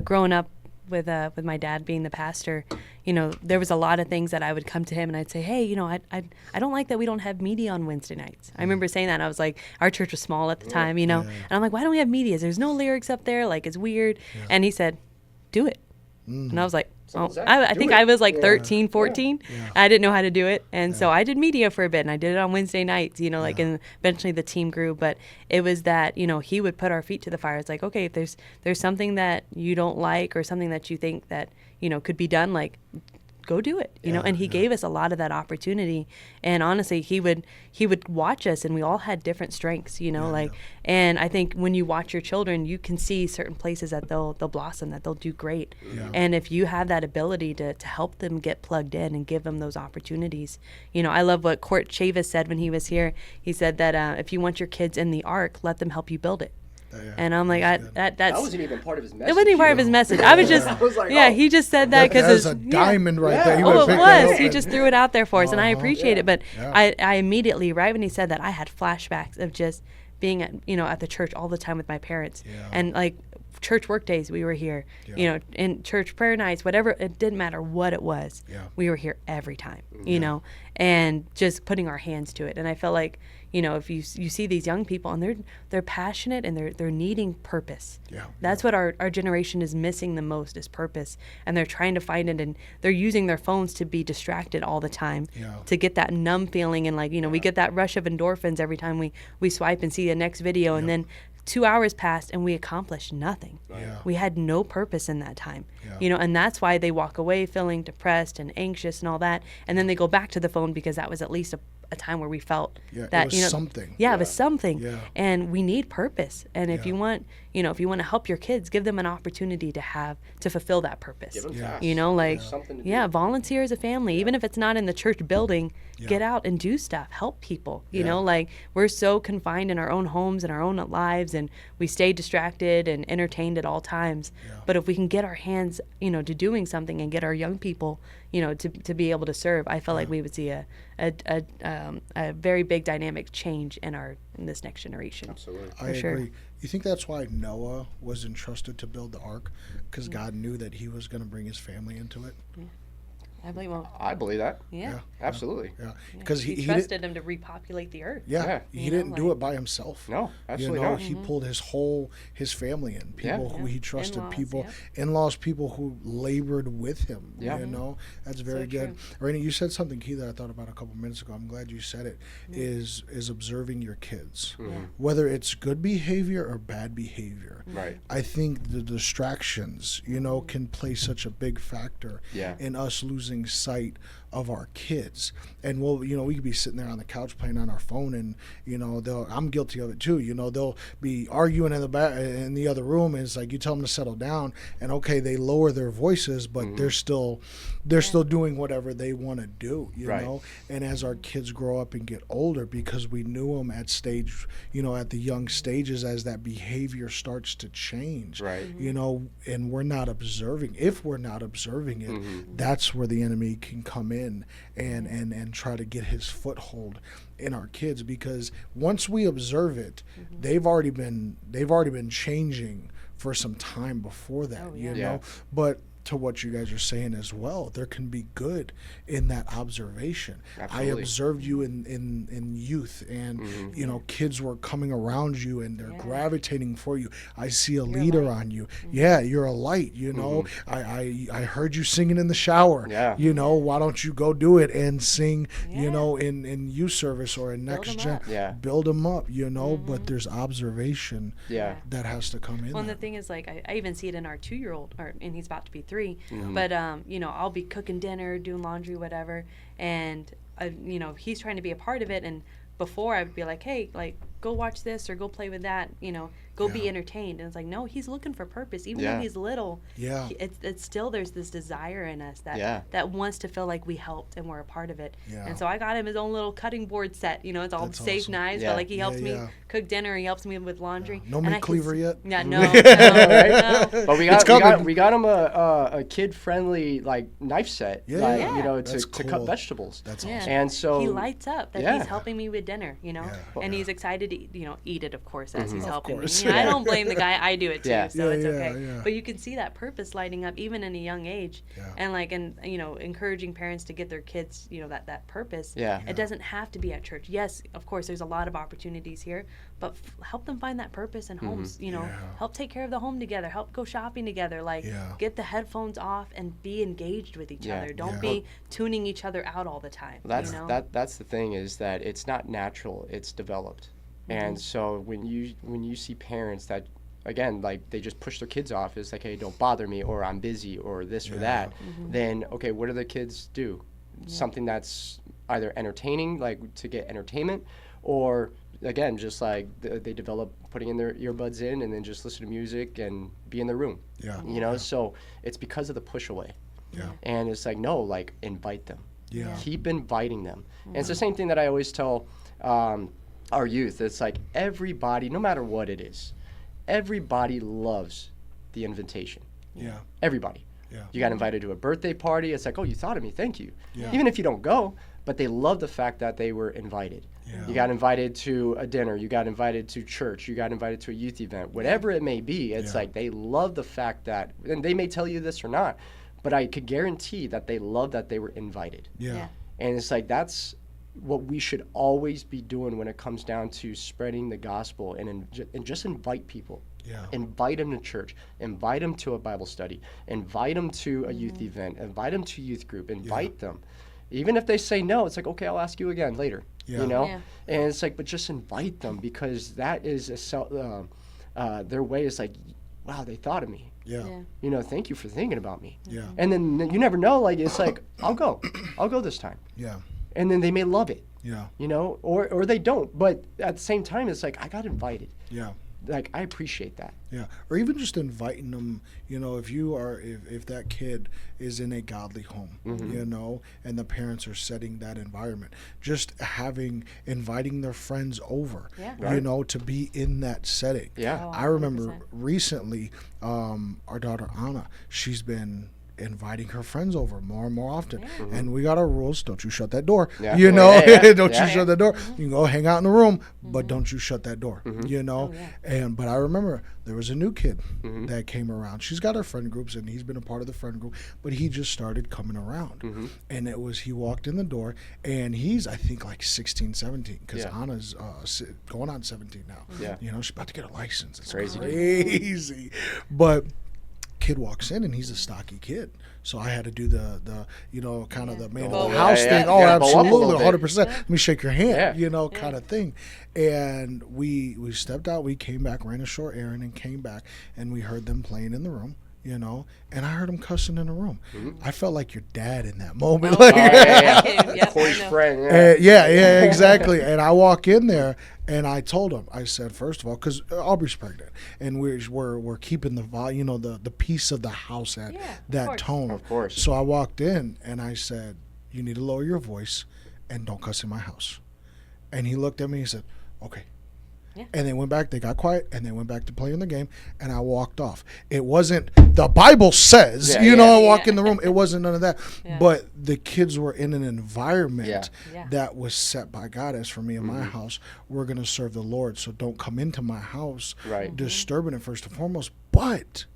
Speaker 3: growing up with my dad being the pastor, there was a lot of things that I would come to him and I'd say, hey, I don't like that we don't have media on Wednesday nights. I remember saying that. I was like, our church was small at the time, and I'm like, why don't we have media? There's no lyrics up there. Like, it's weird. And he said, do it. And I was like, I think I was like 13, 14. I didn't know how to do it. And so I did media for a bit, and I did it on Wednesday nights, and eventually the team grew. But it was that, he would put our feet to the fire. It's like, okay, if there's something that you don't like or something that you think that, could be done, like, go do it, and he gave us a lot of that opportunity. And honestly, he would watch us, and we all had different strengths, and I think when you watch your children, you can see certain places that they'll blossom, that they'll do great. And if you have that ability to help them get plugged in and give them those opportunities, I love what Court Chavis said when he was here. He said that if you want your kids in the ark, let them help you build it. And I'm like, that
Speaker 2: wasn't even part of his message.
Speaker 3: It wasn't even part of his message. I was just, he just said that because
Speaker 1: it's a diamond right there.
Speaker 3: It was. He just threw it out there for us, and I appreciate it. But I immediately, right when he said that, I had flashbacks of just being at the church all the time with my parents, and like church work days, we were here. In church prayer nights, whatever, it didn't matter what it was. We were here every time. And just putting our hands to it. And I felt like, if you see these young people and they're passionate and they're needing purpose. That's what our generation is missing the most, is purpose. And they're trying to find it, and they're using their phones to be distracted all the time, to get that numb feeling. And like, we get that rush of endorphins every time we swipe and see the next video. And then 2 hours passed and we accomplished nothing. We had no purpose in that time. And that's why they walk away feeling depressed and anxious and all that. And then they go back to the phone because that was at least a time where we felt that
Speaker 1: it was something.
Speaker 3: It was something. And we need purpose. And if you want, if you want to help your kids, give them an opportunity to fulfill that purpose.
Speaker 2: Give them tasks.
Speaker 3: Volunteer as a family, even if it's not in the church building. Get out and do stuff. Help people. Like, we're so confined in our own homes and our own lives, and we stay distracted and entertained at all times. But if we can get our hands, to doing something and get our young people, to be able to serve, I felt like we would see a very big dynamic change in this next generation.
Speaker 2: Absolutely.
Speaker 1: I agree. You think that's why Noah was entrusted to build the ark? Because God knew that he was going to bring his family into it?
Speaker 3: I believe. Well,
Speaker 2: I believe that.
Speaker 3: Yeah.
Speaker 2: Absolutely.
Speaker 3: Because he trusted him to repopulate the earth.
Speaker 1: He didn't do it by himself.
Speaker 2: No, absolutely not.
Speaker 1: He pulled his family in, people who he trusted, in-laws, people who labored with him. That's very good. Raina, you said something key that I thought about a couple minutes ago. I'm glad you said it. Is observing your kids, whether it's good behavior or bad behavior.
Speaker 2: Right.
Speaker 1: I think the distractions, can play such a big factor in us losing sight of our kids. And we could be sitting there on the couch playing on our phone, and I'm guilty of it too. They'll be arguing in the other room, and it's like you tell them to settle down, and okay, they lower their voices, but they're still doing whatever they want to do. And as our kids grow up and get older, because we knew them at the young stages, as that behavior starts to change,
Speaker 2: right?
Speaker 1: And we're not observing. If we're not observing it, that's where the enemy can come in and try to get his foothold in our kids, because once we observe it, they've already been changing for some time before that. But to what you guys are saying as well, there can be good in that observation.
Speaker 2: Absolutely.
Speaker 1: I observed you in youth, and kids were coming around you and they're gravitating for you. I see a leader on you. Yeah, you're a light. I heard you singing in the shower.
Speaker 2: Yeah.
Speaker 1: Why don't you go do it and sing? In youth service or in next gen.
Speaker 2: Yeah.
Speaker 1: Build them up. But there's observation.
Speaker 2: Yeah.
Speaker 1: That has to come in.
Speaker 3: Well, and the thing is, like, I even see it in our 2-year-old, and he's about to be 3. But I'll be cooking dinner, doing laundry, whatever, and he's trying to be a part of it. And before, I would be like, hey, like, go watch this or go play with that, go be entertained. And it's like, no, he's looking for purpose. Even though he's little, it's still, there's this desire in us that wants to feel like we helped and we're a part of it. And so I got him his own little cutting board set. It's all
Speaker 1: That's
Speaker 3: safe
Speaker 1: awesome.
Speaker 3: knives, but like he helps me cook dinner, he helps me with laundry.
Speaker 1: No meat cleaver yet?
Speaker 3: Yeah, no.
Speaker 2: Right? But we got him a kid friendly like knife set, to cut vegetables.
Speaker 1: That's awesome.
Speaker 2: And so
Speaker 3: he lights up that he's helping me with dinner, and he's excited to eat it, of course, as he's helping me. I don't blame the guy. I do it too, so it's okay.
Speaker 1: Yeah.
Speaker 3: But you can see that purpose lighting up even in a young age, and encouraging parents to get their kids, that purpose. It doesn't have to be at church. Yes, of course, there's a lot of opportunities here, but help them find that purpose in homes. Help take care of the home together. Help go shopping together. Get the headphones off and be engaged with each other. Don't be tuning each other out all the time.
Speaker 2: That's the thing, is that it's not natural. It's developed. And so when you see parents that, again, like, they just push their kids off, it's like, hey, don't bother me, or I'm busy, or this or that, then, okay, what do the kids do? Something that's either entertaining, like to get entertainment, or, again, just like they develop putting in their earbuds in and then just listen to music and be in their room. So it's because of the push away. And it's like, no, like, invite them. Keep inviting them. And it's the same thing that I always tell our youth. It's like, everybody, no matter what it is, everybody loves the invitation. Everybody. You got invited to a birthday party. It's like, oh, you thought of me. Thank you. Even if you don't go, but they love the fact that they were invited. You got invited to a dinner. You got invited to church. You got invited to a youth event. Whatever it may be, it's like they love the fact that, and they may tell you this or not, but I could guarantee that they love that they were invited. And it's like, that's what we should always be doing when it comes down to spreading the gospel, and just invite people. Invite them to church. Invite them to a Bible study. Invite them to a youth event. Invite them to youth group. Invite them. Even if they say no, it's like, okay, I'll ask you again later. And it's like, but just invite them, because that is their way is like, wow, they thought of me. Thank you for thinking about me. And then you never know, like, it's like, I'll go this time. And then they may love it. Or they don't. But at the same time, it's like, I got invited. Like, I appreciate that.
Speaker 1: Or even just inviting them, if that kid is in a godly home, and the parents are setting that environment, just inviting their friends over, to be in that setting. I remember recently, our daughter Anna, she's been inviting her friends over more and more often, and we got our rules. Don't you shut that door. Don't you shut that door. You can go hang out in the room, but don't you shut that door. But I remember there was a new kid that came around. She's got her friend groups, and he's been a part of the friend group, but he just started coming around. And he walked in the door, and he's, I think, like 16, 17, because Anna's going on 17 now. She's about to get a license. It's crazy. But kid walks in, and he's a stocky kid, so I had to do the kind of the man of the house thing. Oh, absolutely, 100%. Let me shake your hand, kind of thing. And we stepped out, we came back, ran a short errand, and came back, and we heard them playing in the room. you know, and I heard him cussing in the room. I felt like your dad in that moment.
Speaker 3: Oh,
Speaker 1: Like,
Speaker 3: Yep,
Speaker 2: Corey's
Speaker 3: I know.
Speaker 2: friend.
Speaker 1: yeah, exactly. And I walk in there and I told him, I said, first of all, because Aubrey's pregnant, and we're keeping the you know, the piece of the house at
Speaker 3: Yeah, of
Speaker 1: that
Speaker 3: course.
Speaker 1: tone.
Speaker 2: Of course.
Speaker 1: So I walked in and I said, you need to lower your voice and don't cuss in my house. And he looked at me and he said, okay.
Speaker 3: Yeah.
Speaker 1: And they went back, they got quiet, and they went back to playing the game, and I walked off. It wasn't, the Bible says, I walk in the room. It wasn't none of that.
Speaker 3: Yeah.
Speaker 1: But the kids were in an environment
Speaker 3: Yeah.
Speaker 1: that was set by God. As for me and my house, we're going to serve the Lord. So don't come into my house disturbing it first and foremost. But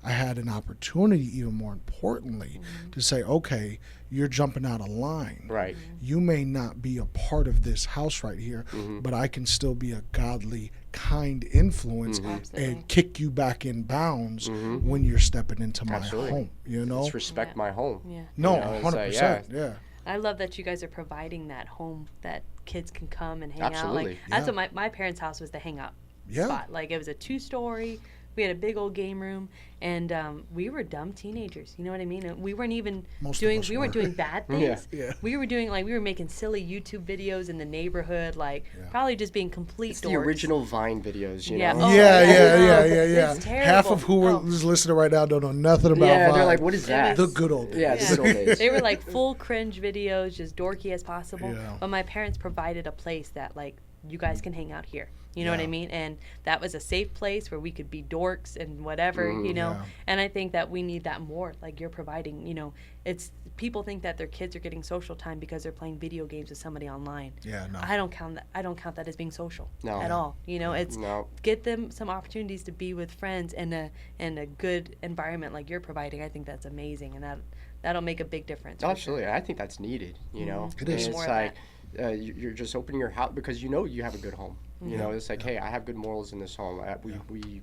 Speaker 1: I had an opportunity, even more importantly, to say, okay, you're jumping out of line.
Speaker 2: Right.
Speaker 1: You may not be a part of this house right here, but I can still be a godly, kind influence and kick you back in bounds when you're stepping into my home. You know,
Speaker 2: Let's respect my home.
Speaker 3: Yeah.
Speaker 1: no,
Speaker 2: You know, it's
Speaker 1: 100%. Yeah.
Speaker 3: I love that you guys are providing that home that kids can come and hang out.
Speaker 2: Absolutely.
Speaker 3: Like that's what my parents' house was, the hangout spot. Like it was a 2-story. We had a big old game room, and we were dumb teenagers. You know what I mean? And we weren't even we weren't doing bad things.
Speaker 1: Yeah.
Speaker 3: We were making silly YouTube videos in the neighborhood, like probably just being complete
Speaker 2: It's
Speaker 3: dorks.
Speaker 2: the original Vine videos, you
Speaker 3: Yeah.
Speaker 2: know?
Speaker 3: Oh,
Speaker 1: Yeah.
Speaker 3: It's
Speaker 1: Half of who
Speaker 3: terrible.
Speaker 1: is listening right now don't know nothing about
Speaker 2: Yeah,
Speaker 1: Vine.
Speaker 2: they're like, what is that?
Speaker 1: The good old days.
Speaker 2: Yeah, the good old days.
Speaker 3: They were like full cringe videos, just dorky as possible.
Speaker 1: Yeah.
Speaker 3: But my parents provided a place that like you guys can hang out here. You know what I mean? And that was a safe place where we could be dorks and whatever, you know.
Speaker 1: Yeah.
Speaker 3: And I think that we need that more. Like you're providing, you know, it's people think that their kids are getting social time because they're playing video games with somebody online.
Speaker 1: Yeah, no.
Speaker 3: I don't count that as being social
Speaker 2: No.
Speaker 3: at all. You know, it's
Speaker 2: No.
Speaker 3: get them some opportunities to be with friends in a good environment like you're providing. I think that's amazing, and that'll make a big difference. for
Speaker 2: Absolutely. I think that's needed, you know?
Speaker 1: It is.
Speaker 2: And
Speaker 3: More
Speaker 2: it's
Speaker 3: of
Speaker 2: like, you're just opening your house because you know you have a good home. You know, it's like, hey, I have good morals in this home.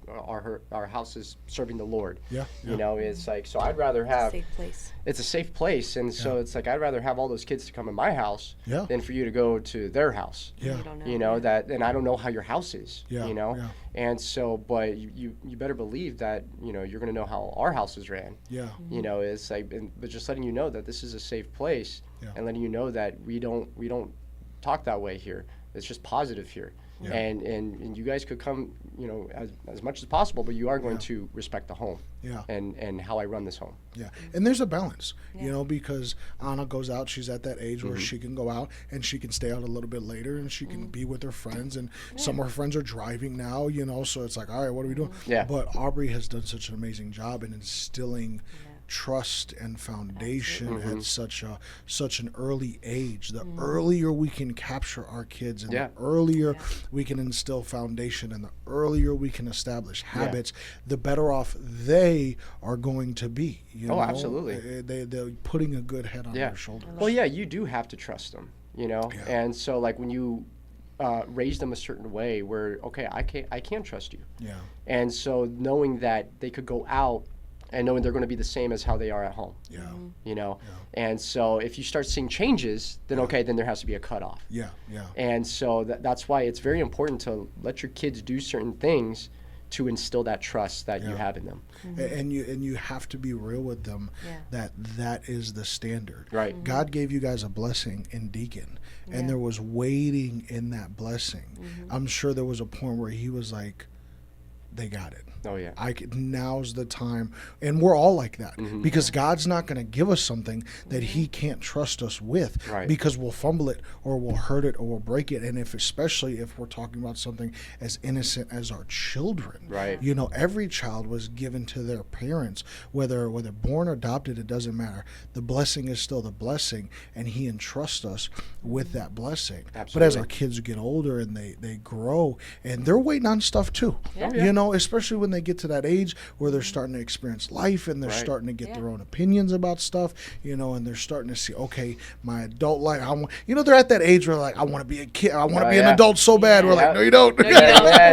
Speaker 2: Our house is serving the Lord.
Speaker 1: Yeah.
Speaker 2: You know, it's like, so I'd rather have,
Speaker 3: Safe place.
Speaker 2: it's a safe place. And so it's like, I'd rather have all those kids to come in my house
Speaker 1: Yeah.
Speaker 2: than for you to go to their house.
Speaker 1: Yeah.
Speaker 3: You don't know.
Speaker 2: You know, that, and I don't know how your house is,
Speaker 1: Yeah,
Speaker 2: you know?
Speaker 1: yeah.
Speaker 2: And so, but you better believe that, you know, you're going to know how our house is ran.
Speaker 1: Yeah.
Speaker 2: You know, it's like, but just letting you know that this is a safe place and letting you know that we don't talk that way here. It's just positive here.
Speaker 1: Yeah.
Speaker 2: And you guys could come, you know, as much as possible, but you are going to respect the home
Speaker 1: Yeah.
Speaker 2: and how I run this home.
Speaker 1: Yeah, and there's a balance, you know, because Anna goes out. She's at that age where she can go out and she can stay out a little bit later and she can be with her friends. And some of her friends are driving now, you know, so it's like, all right, what are we doing?
Speaker 2: Yeah.
Speaker 1: But Aubrey has done such an amazing job in instilling trust and foundation at such an early age. The earlier we can capture our kids, and the earlier we can instill foundation, and the earlier we can establish habits, the better off they are going to be. You know?
Speaker 2: Absolutely.
Speaker 1: They're putting a good head on their shoulders.
Speaker 2: Well, yeah, you do have to trust them, you know?
Speaker 1: Yeah.
Speaker 2: And so, like, when you raise them a certain way where, okay, I can trust you.
Speaker 1: Yeah.
Speaker 2: And so knowing that they could go out and knowing they're going to be the same as how they are at home.
Speaker 1: Yeah.
Speaker 2: You know? And so if you start seeing changes, then okay, then there has to be a cutoff.
Speaker 1: Yeah. Yeah.
Speaker 2: And so that's why it's very important to let your kids do certain things to instill that trust that you have in them.
Speaker 1: And you have to be real with them that is the standard.
Speaker 2: Right.
Speaker 1: God gave you guys a blessing in deacon, and there was waiting in that blessing. I'm sure there was a point where he was like, they got it.
Speaker 2: Oh, yeah.
Speaker 1: Now's the time. And we're all like that because God's not going to give us something that he can't trust us with because we'll fumble it or we'll hurt it or we'll break it. And especially if we're talking about something as innocent as our children,
Speaker 2: Right.
Speaker 1: you know, every child was given to their parents, whether born or adopted, it doesn't matter. The blessing is still the blessing, and he entrusts us with that blessing.
Speaker 2: Absolutely.
Speaker 1: But as our kids get older and they grow, and they're waiting on stuff too,
Speaker 3: Yeah.
Speaker 1: you know, especially when they get to that age where they're starting to experience life and they're starting to get their own opinions about stuff, you know, and they're starting to see, okay, my adult life, they're at that age where like, I want to be a kid, I want to be an adult so bad. We're like, no, you don't.
Speaker 3: No,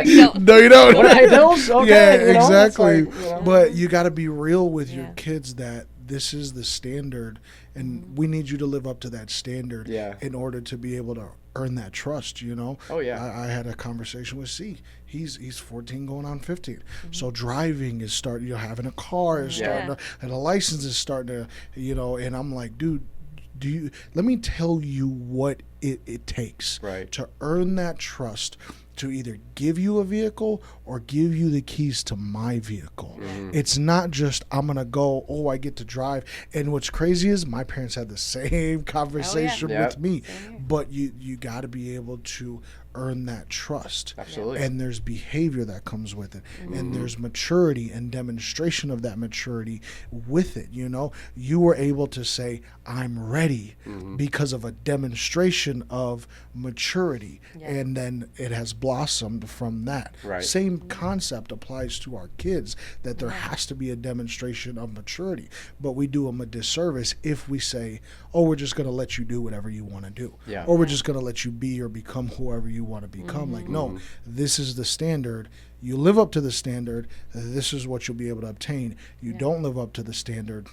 Speaker 3: you don't.
Speaker 1: No, you don't.
Speaker 2: What are bills? Okay,
Speaker 1: Yeah,
Speaker 2: you know, it's
Speaker 1: exactly.
Speaker 2: like, you know.
Speaker 1: But you got to be real with your
Speaker 3: Yeah.
Speaker 1: kids that this is the standard, and we need you to live up to that standard
Speaker 2: Yeah.
Speaker 1: in order to be able to earn that trust, you know.
Speaker 2: Oh, yeah.
Speaker 1: I had a conversation with C. He's 14 going on 15. So driving is starting, having a car is starting to, and a license is starting to, and I'm like, dude, let me tell you what it takes to earn that trust, to either give you a vehicle or give you the keys to my vehicle. It's not just I'm going to go, I get to drive. And what's crazy is my parents had the same conversation with me. But you got to be able to earn that trust.
Speaker 2: Absolutely.
Speaker 1: And there's behavior that comes with it. And there's maturity and demonstration of that maturity with it. You were able to say, I'm ready because of a demonstration of maturity. And then it has blossomed from that. Same concept applies to our kids, that there has to be a demonstration of maturity. But we do them a disservice if we say, we're just going to let you do whatever you want to do. Or we're just going to let you be or become whoever you want to become. Like, no, this is the standard. You live up to the standard, this is what you'll be able to obtain. You don't live up to the standard,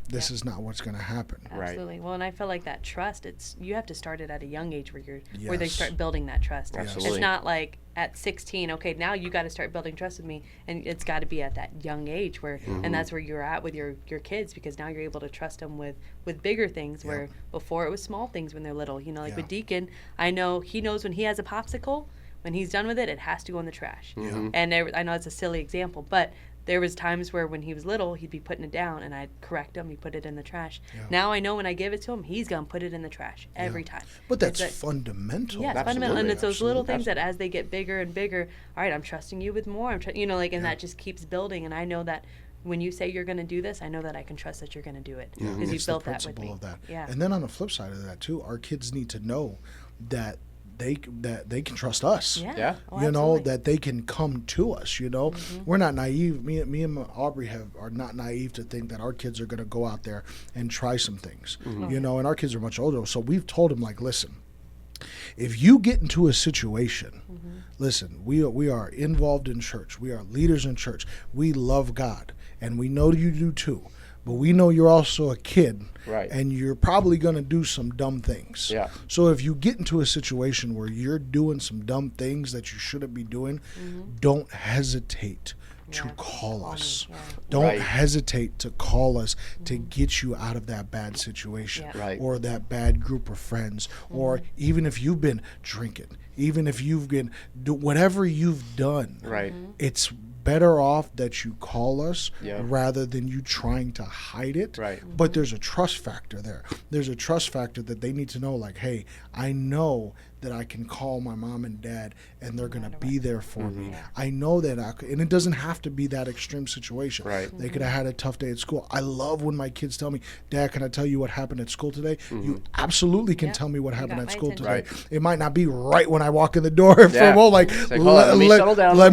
Speaker 1: this is not what's going to happen.
Speaker 3: Absolutely. Well, and I feel like that trust, you have to start it at a young age where they start building that trust.
Speaker 2: Absolutely.
Speaker 3: It's not like at 16, okay, now you got to start building trust with me, and it's got to be at that young age where, and that's where you're at with your kids, because now you're able to trust them with bigger things, where before it was small things when they're little. With Deacon, I know he knows when he has a popsicle, when he's done with it, it has to go in the trash. And I know it's a silly example, but there was times where when he was little, he'd be putting it down, and I'd correct him. He'd put it in the trash. Now I know when I give it to him, he's going to put it in the trash every time.
Speaker 1: But that's fundamental.
Speaker 3: Yeah, it's fundamental. And it's those little things that as they get bigger and bigger, all right, I'm trusting you with more. And that just keeps building. And I know that when you say you're going to do this, I know that I can trust that you're going to do it, because you've built that with me.
Speaker 1: Of that.
Speaker 3: Yeah.
Speaker 1: And then on the flip side of that, too, our kids need to know that they can trust us. That they can come to us. We're not naive. Me and Aubrey are not naive to think that our kids are going to go out there and try some things. And our kids are much older, so we've told them, like, listen, if you get into a situation, listen, we are involved in church, we are leaders in church, we love God, and we know you do too. But we know you're also a kid, and you're probably going to do some dumb things. So if you get into a situation where you're doing some dumb things that you shouldn't be doing, don't hesitate to call us. Don't hesitate to call us to get you out of that bad situation or that bad group of friends, or even if you've been drinking, even if you've been whatever you've done, it's better off that you call us rather than you trying to hide it. But there's a trust factor there. There's a trust factor that they need to know, like, hey, I know that I can call my mom and dad and they're going to be there for me. I know that and it doesn't have to be that extreme situation. They could have had a tough day at school. I love when my kids tell me, Dad, can I tell you what happened at school today? You absolutely can tell me what happened at school today. It might not be right when I walk in the door. Let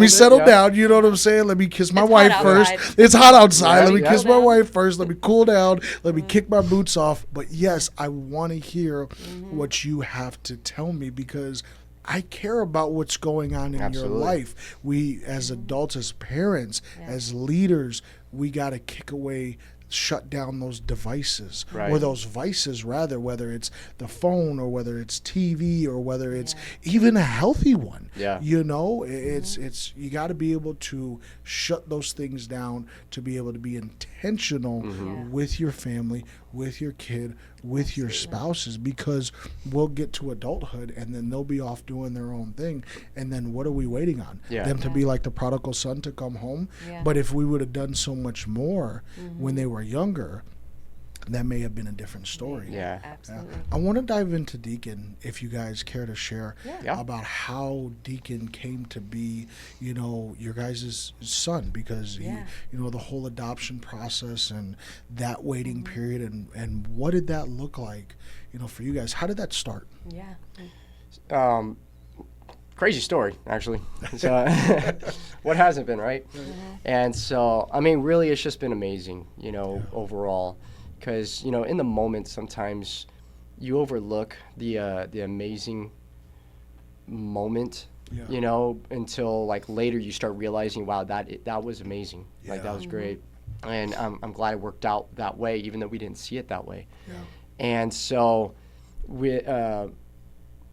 Speaker 1: me settle down. You know what I'm saying? Let me kiss my wife first. It's hot outside. Let me kiss my wife first. Let me cool down. Let me kick my boots off. But yes, I want to hear what you have to tell me, because I care about what's going on in your life. We, as adults, as parents, as leaders, we got to shut down those devices, or those vices rather, whether it's the phone or whether it's TV or whether it's even a healthy one. It's you got to be able to shut those things down to be able to be intentional with your family, with your kid, with your spouses, because we'll get to adulthood and then they'll be off doing their own thing, and then what are we waiting on? Them to be like the prodigal son, to come home? But if we would have done so much more when they were younger, that may have been a different story.
Speaker 3: Absolutely.
Speaker 1: I want to dive into Deacon, if you guys care to share about how Deacon came to be, your guys' son, because the whole adoption process and that waiting period, and what did that look like, for you guys? How did that start?
Speaker 2: Crazy story, actually. So, what hasn't been, right? And so, I mean, really, it's just been amazing, overall. Because, in the moment, sometimes you overlook the amazing moment, until, like, later you start realizing, wow, that was amazing. Like, that was great. And I'm glad it worked out that way, even though we didn't see it that way. And so,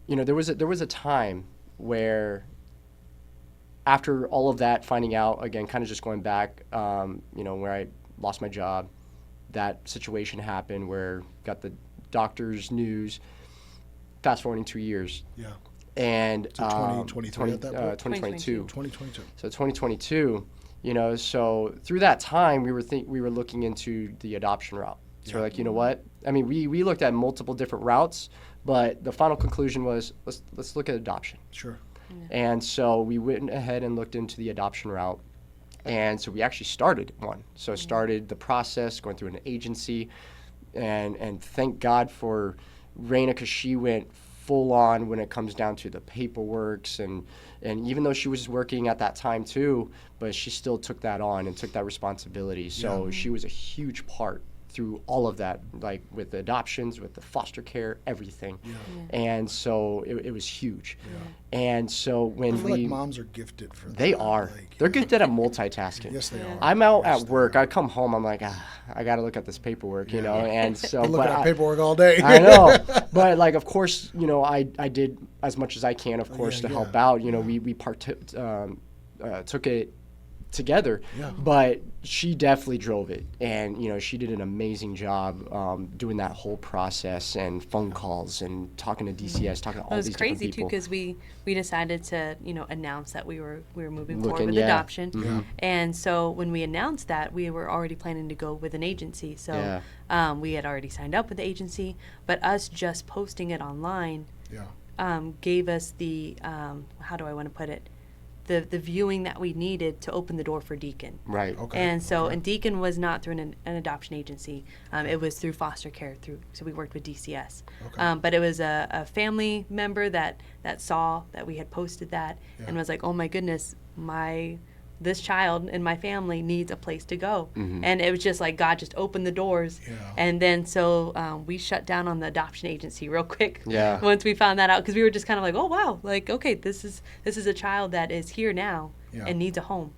Speaker 2: there was a time where, after all of that, finding out, again, kind of just going back, where I lost my job, that situation happened where got the doctor's news. Fast forwarding 2 years.
Speaker 1: Yeah.
Speaker 2: And
Speaker 1: So 2023 at that point?
Speaker 2: 2022.
Speaker 1: 2022.
Speaker 2: So 2022, so through that time, we were looking into the adoption route. So we're like, you know what? I mean, we looked at multiple different routes, but the final conclusion was let's look at adoption.
Speaker 1: Sure.
Speaker 3: Yeah.
Speaker 2: And so we went ahead and looked into the adoption route. And so we actually started one. So started the process, going through an agency, and thank God for Raina, because she went full on when it comes down to the paperworks, and even though she was working at that time too, but she still took that on and took that responsibility. So she was a huge part through all of that, like with the adoptions, with the foster care, everything. And so it was huge. And so when
Speaker 1: I feel like moms are gifted for that.
Speaker 2: They are. They're gifted at multitasking.
Speaker 1: Yes, they are.
Speaker 2: I'm out
Speaker 1: Yes,
Speaker 2: at
Speaker 1: they
Speaker 2: work.
Speaker 1: are.
Speaker 2: I come home. I'm like, I got to look at this paperwork, and so.
Speaker 1: I look
Speaker 2: but
Speaker 1: at paperwork all day.
Speaker 2: I know, but like, of course, I did as much as I can, of course, to help out. We took it together, but she definitely drove it, and she did an amazing job doing that whole process, and phone calls and talking to DCS, talking to all these different people.
Speaker 3: It was crazy too, because we decided to announce that we were moving forward with
Speaker 2: yeah.
Speaker 3: adoption, and so when we announced that, we were already planning to go with an agency. So we had already signed up with the agency, but us just posting it online gave us the how do I want to put it, the viewing that we needed to open the door for Deacon.
Speaker 2: Right.
Speaker 1: Okay.
Speaker 3: And so, and Deacon was not through an adoption agency. It was through foster care. So we worked with DCS.
Speaker 1: Okay.
Speaker 3: But it was a family member that saw that we had posted that and was like, oh my goodness, this child in my family needs a place to go. And it was just like God just opened the doors. And then so we shut down on the adoption agency real quick once we found that out, because we were just kind of like, oh wow, like, okay, this is a child that is here now and needs a home.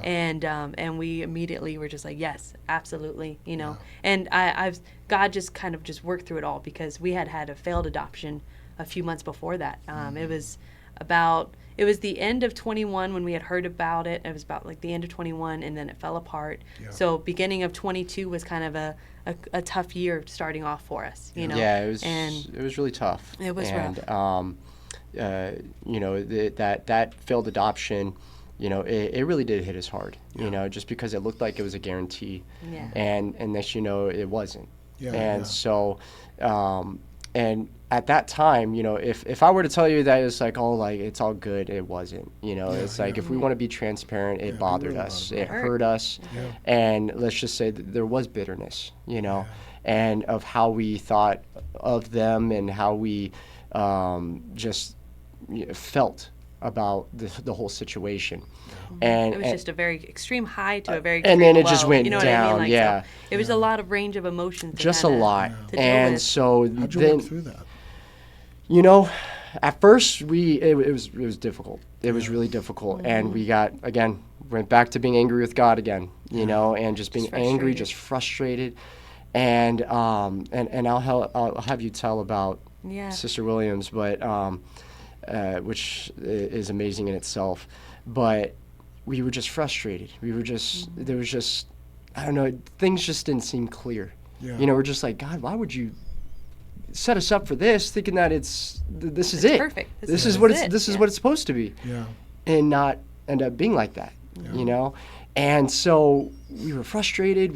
Speaker 3: And we immediately were just like, yes, absolutely, And God just kind of just worked through it all, because we had a failed adoption a few months before that. It was the end of 21 when we had heard about it. It was about like the end of 21, and then it fell apart. So beginning of 22 was kind of a tough year starting off for us,
Speaker 2: Yeah, it was really tough.
Speaker 3: It was rough.
Speaker 2: That failed adoption, it really did hit us hard, just because it looked like it was a guarantee. And next it wasn't. So, and at that time, if I were to tell you that it's like, oh, like, it's all good, it wasn't. It's like, if we want to be transparent, it bothered us. It hurt us. And let's just say that there was bitterness, and of how we thought of them, and how we just felt about the whole situation. And
Speaker 3: it was just a very extreme high to a very
Speaker 2: and
Speaker 3: extreme
Speaker 2: then it
Speaker 3: low,
Speaker 2: just went
Speaker 3: you know
Speaker 2: down.
Speaker 3: what I mean? Like, so it was a lot of range of emotions.
Speaker 2: Just a lot.
Speaker 3: to deal
Speaker 2: And
Speaker 3: with.
Speaker 2: so
Speaker 1: How'd you
Speaker 2: then,
Speaker 1: work through that?
Speaker 2: at first it was difficult. It was really difficult, and we went back to being angry with God again, and just being angry, just frustrated, and I'll have you tell about Sister Williams, but which is amazing in itself, but we were just frustrated. We were just there was just, I don't know, things just didn't seem clear. We're just like, God, why would you set us up for this, thinking that this is it.
Speaker 3: Perfect.
Speaker 2: This is what it's supposed to be. And not end up being like that. And so we were frustrated.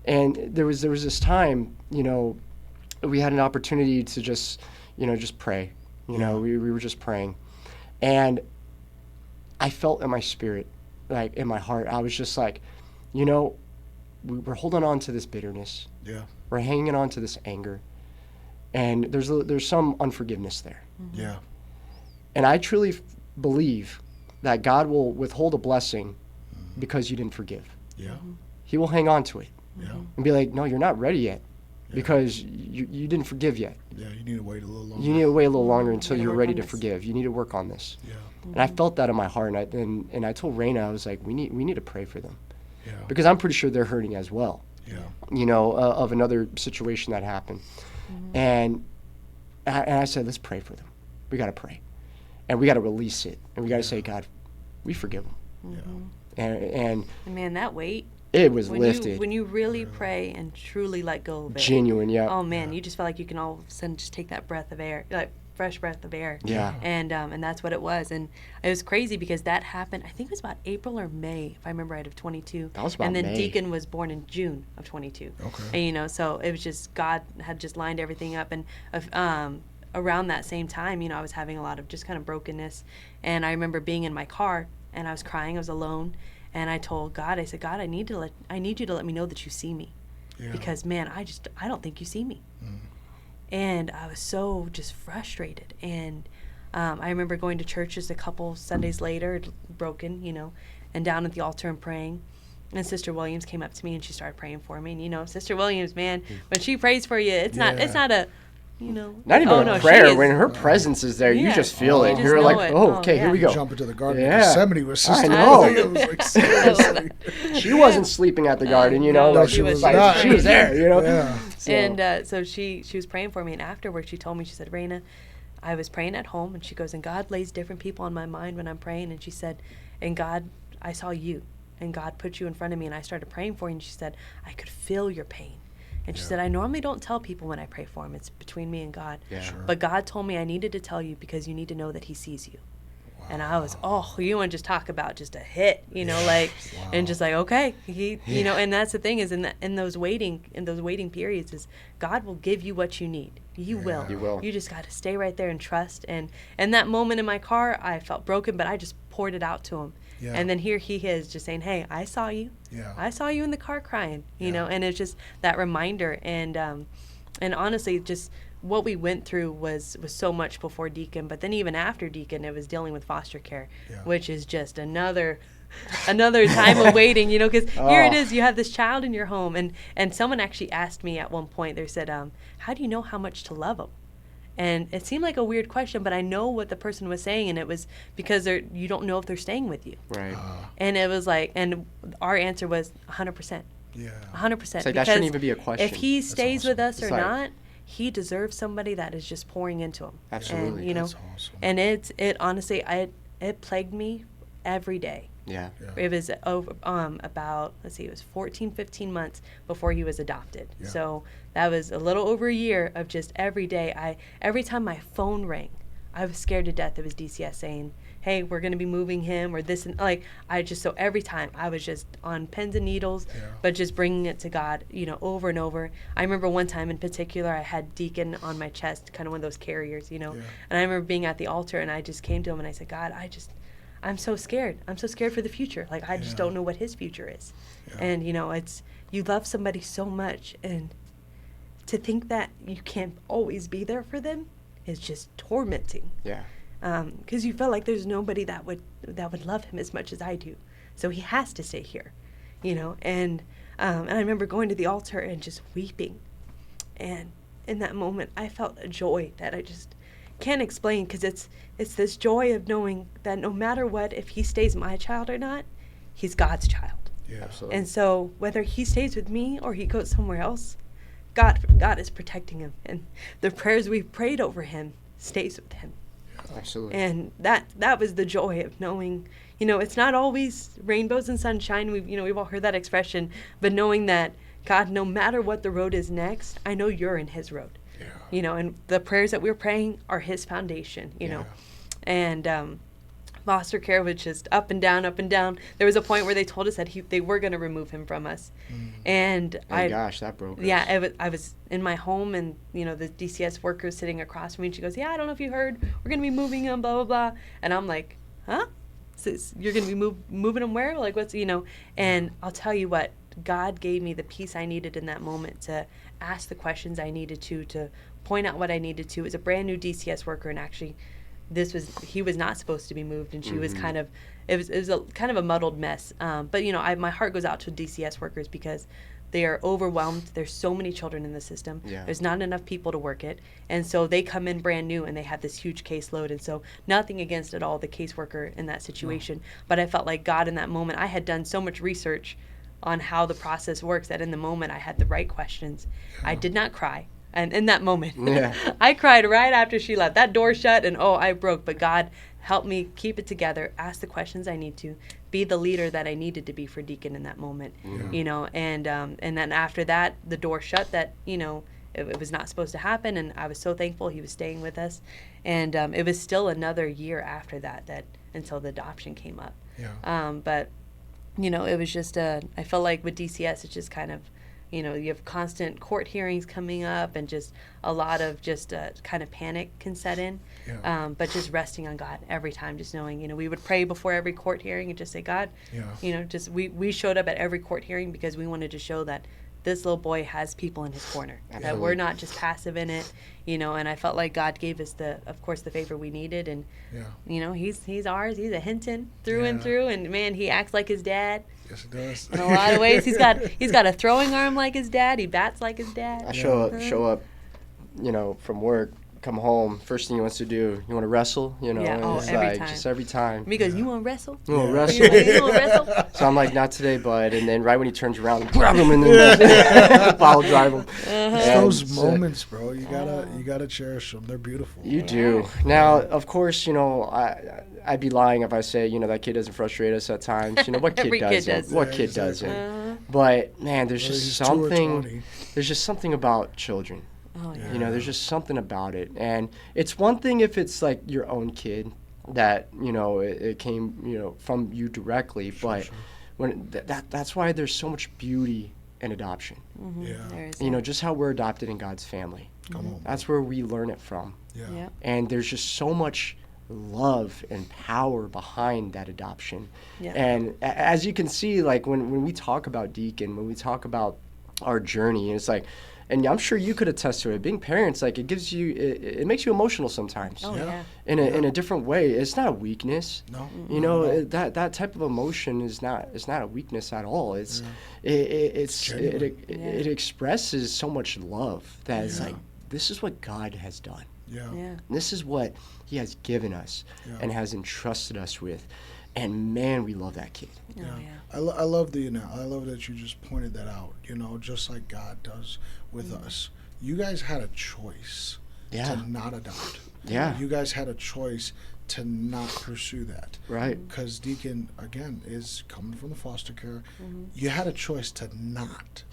Speaker 2: And there was this time, we had an opportunity to just pray. We were just praying, and I felt in my spirit, like in my heart, I was just like, we're holding on to this bitterness. We're hanging on to this anger. And there's some unforgiveness there. And I truly believe that God will withhold a blessing because you didn't forgive. He will hang on to it and be like, no, you're not ready yet because you didn't forgive yet.
Speaker 1: You need to wait a little longer.
Speaker 2: You need to wait a little longer until you're ready to forgive. You need to work on this. And I felt that in my heart, and I told Raina, I was like, we need to pray for them. Because I'm pretty sure they're hurting as well. Of another situation that happened. And I said, let's pray for them. we got to pray. And we got to release it. And we got to say, God, we forgive them. And
Speaker 3: man, that weight.
Speaker 2: It was lifted.
Speaker 3: When you really pray and truly let go of it.
Speaker 2: Genuine, yeah.
Speaker 3: Oh, man, you just feel like you can all of a sudden just take that breath of air, like fresh breath of air.
Speaker 2: Yeah.
Speaker 3: And that's what it was. And it was crazy because that happened, I think it was about April or May, if I remember right, of 22.
Speaker 2: That was about
Speaker 3: And then
Speaker 2: May.
Speaker 3: Deacon was born in June of 22.
Speaker 1: Okay.
Speaker 3: And, so it was just, God had just lined everything up. And around that same time, I was having a lot of just kind of brokenness. And I remember being in my car, and I was crying. I was alone. And I told God, I said, God, I need you to let me know that you see me. Yeah. Because, man, I don't think you see me. And I was so just frustrated. And I remember going to church just a couple Sundays later, broken, and down at the altar and praying. And Sister Williams came up to me and she started praying for me. And, Sister Williams, man, when she prays for you, it's not a,
Speaker 2: not even a prayer. When her presence is there, you just feel it. You're like, okay, here we go.
Speaker 1: Jump into the garden. Gethsemane was Sister
Speaker 2: I know.
Speaker 1: Williams. Like, seriously.
Speaker 2: She wasn't sleeping at the garden,
Speaker 1: No, she was not.
Speaker 2: She was there,
Speaker 1: Yeah.
Speaker 2: So.
Speaker 3: And so she was praying for me, and afterwards she told me, she said, Raina, I was praying at home, and she goes, and God lays different people on my mind when I'm praying, and she said, and God, I saw you, and God put you in front of me, and I started praying for you, and she said, I could feel your pain. And she said, I normally don't tell people when I pray for them. It's between me and God. Yeah. Sure. But God told me I needed to tell you because you need to know that he sees you. Wow. And I was, you want to just talk about just a hit, and just like, okay, and that's the thing is in those waiting periods is God will give you what you need. He will.
Speaker 2: He will.
Speaker 3: You just got to stay right there and trust. And that moment in my car, I felt broken, but I just poured it out to him. Yeah. And then here he is just saying, hey, I saw you. Yeah. I saw you in the car crying, and it's just that reminder. And honestly, just what we went through was so much before Deacon. But then even after Deacon, it was dealing with foster care, which is just another time of waiting, because here it is, you have this child in your home. And someone actually asked me at one point, they said, how do you know how much to love them? And it seemed like a weird question, but I know what the person was saying, and it was because you don't know if they're staying with you.
Speaker 2: Right.
Speaker 3: And it was like, and our answer was 100%.
Speaker 1: Yeah.
Speaker 3: 100%.
Speaker 2: It's like that shouldn't even be a question.
Speaker 3: If he stays with us or
Speaker 2: like,
Speaker 3: not, he deserves somebody that is just pouring into him.
Speaker 2: Absolutely.
Speaker 3: And,
Speaker 1: That's awesome.
Speaker 3: And it honestly, it plagued me every day.
Speaker 2: Yeah.
Speaker 3: It was over about, it was 14, 15 months before he was adopted. Yeah. So that was a little over a year of just every day. Every time my phone rang, I was scared to death. It was DCS saying, hey, we're going to be moving him or this. And so every time I was just on pins and needles, but just bringing it to God, over and over. I remember one time in particular, I had Deacon on my chest, kind of one of those carriers, and I remember being at the altar and I just came to him and I said, God, I'm so scared. I'm so scared for the future. I just don't know what his future is. Yeah. And, it's, you love somebody so much, and to think that you can't always be there for them is just tormenting.
Speaker 2: Yeah.
Speaker 3: Because you feel like there's nobody that would love him as much as I do. So he has to stay here, And I remember going to the altar and just weeping. And in that moment, I felt a joy that I just can't explain, because it's this joy of knowing that no matter what, if he stays my child or not, he's God's child.
Speaker 1: Yeah.
Speaker 2: Absolutely.
Speaker 3: And so whether he stays with me or he goes somewhere else, God is protecting him, and the prayers we've prayed over him stays with him.
Speaker 2: Yeah. Absolutely.
Speaker 3: And that was the joy of knowing, it's not always rainbows and sunshine. We've all heard that expression, but knowing that God, no matter what the road is next, I know you're in his road. Yeah. And the prayers that we're praying are his foundation, know. And foster care was just up and down, up and down. There was a point where they told us that they were going to remove him from us. And
Speaker 2: gosh, that broke us.
Speaker 3: Yeah, I was in my home, and, the DCS worker was sitting across from me, and she goes, yeah, I don't know if you heard, we're going to be moving him, blah, blah, blah. And I'm like, huh? So you're going to be moving him where? What's, And I'll tell you what, God gave me the peace I needed in that moment to ask the questions I needed to point out what I needed to. It was a brand new DCS worker, and actually he was not supposed to be moved, and she was kind of, it was a kind of a muddled mess. But my heart goes out to DCS workers because they are overwhelmed. There's so many children in the system. Yeah. There's not enough people to work it. And so they come in brand new and they have this huge caseload. And so nothing against at all the caseworker in that situation. No. But I felt like God in that moment, I had done so much research on how the process works that in the moment I had the right questions. Yeah. I did not cry. And in that moment,
Speaker 2: Yeah.
Speaker 3: I cried right after she left. That door shut, and I broke. But God helped me keep it together, ask the questions I need to, be the leader that I needed to be for Deacon in that moment. And then after that, the door shut. That it was not supposed to happen, and I was so thankful he was staying with us. And it was still another year after that until the adoption came up. But it was just I felt like with DCS, it's just kind of, you have constant court hearings coming up, and just a lot of just kind of panic can set in. But just resting on God every time, just knowing, we would pray before every court hearing and just say, God, just we showed up at every court hearing because we wanted to show that this little boy has people in his corner, that we're not just passive in it, and I felt like God gave us of course, the favor we needed. And, he's ours. He's a Hinton through and through. And man, he acts like his dad.
Speaker 1: Yes, it does.
Speaker 3: In a lot of ways, he's got a throwing arm like his dad. He bats like his dad.
Speaker 2: I show up, from work, come home. First thing he wants to do, you want to wrestle? And it's
Speaker 3: every time.
Speaker 2: just every time.
Speaker 3: He goes, you want to wrestle?
Speaker 2: You want to wrestle?
Speaker 3: You want to wrestle?
Speaker 2: So I'm like, not today, bud. And then right when he turns around, grab him and then pile drive him.
Speaker 1: It's those moments, bro. You gotta cherish them. They're beautiful.
Speaker 2: You do. Now, of course, I'd be lying if I say, that kid doesn't frustrate us at times. What kid
Speaker 3: Every kid
Speaker 2: doesn't?
Speaker 3: does.
Speaker 2: What kid doesn't? But man, there's just something. There's just something about children.
Speaker 3: Oh, yeah.
Speaker 2: There's just something about it. And it's one thing if it's like your own kid that, it came, from you directly. But when that's why there's so much beauty in adoption. Just how we're adopted in God's family.
Speaker 1: Come on.
Speaker 2: That's where we learn it from.
Speaker 1: Yeah.
Speaker 2: And there's just so much love and power behind that adoption. And as you can see, like when we talk about Deacon, when we talk about our journey, it's like, and I'm sure you could attest to it, being parents, like it gives you, it makes you emotional sometimes. In a different way. It's not a weakness.
Speaker 1: No.
Speaker 2: That type of emotion is not a weakness at all. It expresses so much love that it's like, this is what God has done. This is what he has given us and has entrusted us with. And man, we love that kid.
Speaker 1: I love I love that you just pointed that out. Just like God does with us. You guys had a choice to not adopt. You guys had a choice to not pursue that.
Speaker 2: Right.
Speaker 1: Because Deacon, again, is coming from the foster care. You had a choice to not.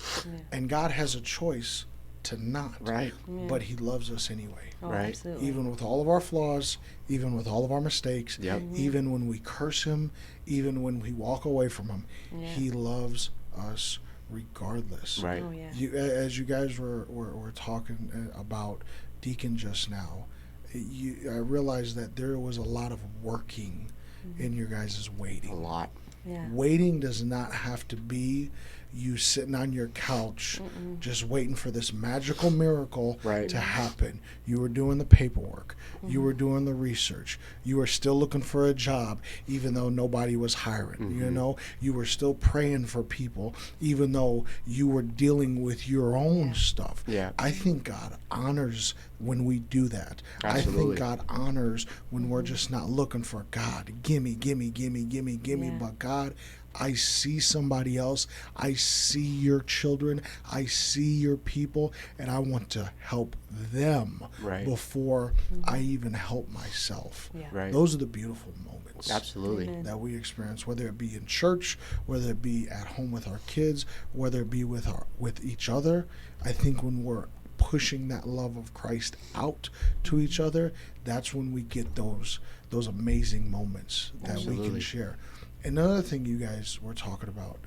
Speaker 1: And God has a choice to not.
Speaker 2: Right.
Speaker 1: But he loves us anyway.
Speaker 2: Right.
Speaker 3: Absolutely.
Speaker 1: Even with all of our flaws, even with all of our mistakes, even when we curse him, even when we walk away from him, he loves us regardless.
Speaker 2: Right.
Speaker 3: Oh, yeah.
Speaker 1: As you guys were talking about Deacon just now, I realized that there was a lot of working in your guys' waiting.
Speaker 2: A lot.
Speaker 1: Waiting does not have to be you sitting on your couch just waiting for this magical miracle to happen. You were doing the paperwork. You were doing the research. You were still looking for a job even though nobody was hiring. You were still praying for people even though you were dealing with your own stuff. I think God honors when we do that.
Speaker 2: Absolutely.
Speaker 1: I think God honors when we're just not looking for God. Gimme, but God, I see somebody else. I see your children. I see your people, and I want to help them before I even help myself. Those are the beautiful moments.
Speaker 2: Absolutely.
Speaker 1: That we experience, whether it be in church, whether it be at home with our kids, whether it be with each other. I think when we're pushing that love of Christ out to each other, that's when we get those amazing moments that we can share. Another thing you guys were talking about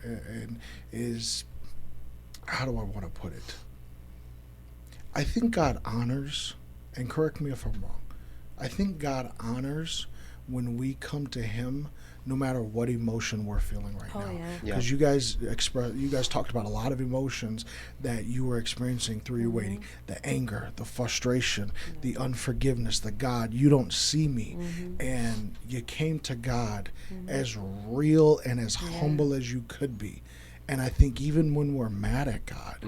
Speaker 1: is, how do I want to put it? I think God honors, and correct me if I'm wrong, I think God honors when we come to him no matter what emotion we're feeling right now. Because you guys talked about a lot of emotions that you were experiencing through your waiting. The anger, the frustration, the unforgiveness, the God, you don't see me. And you came to God as real and as humble as you could be. And I think even when we're mad at God,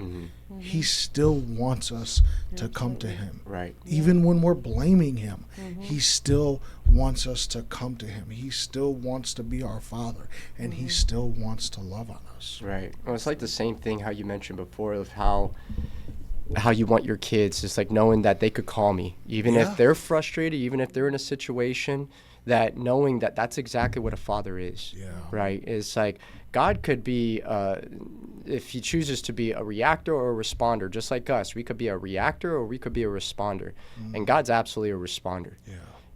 Speaker 1: he still wants us to come to him.
Speaker 2: Right.
Speaker 1: Even when we're blaming him, he still wants us to come to him. He still wants to be our Father, and he still wants to love on us.
Speaker 2: Right. Well, it's like the same thing how you mentioned before of how how you want your kids, just like knowing that they could call me, even if they're frustrated, even if they're in a situation, that knowing that that's exactly what a father is, right? It's like God could be, if he chooses to be a reactor or a responder, just like us, we could be a reactor or we could be a responder. And God's absolutely a responder.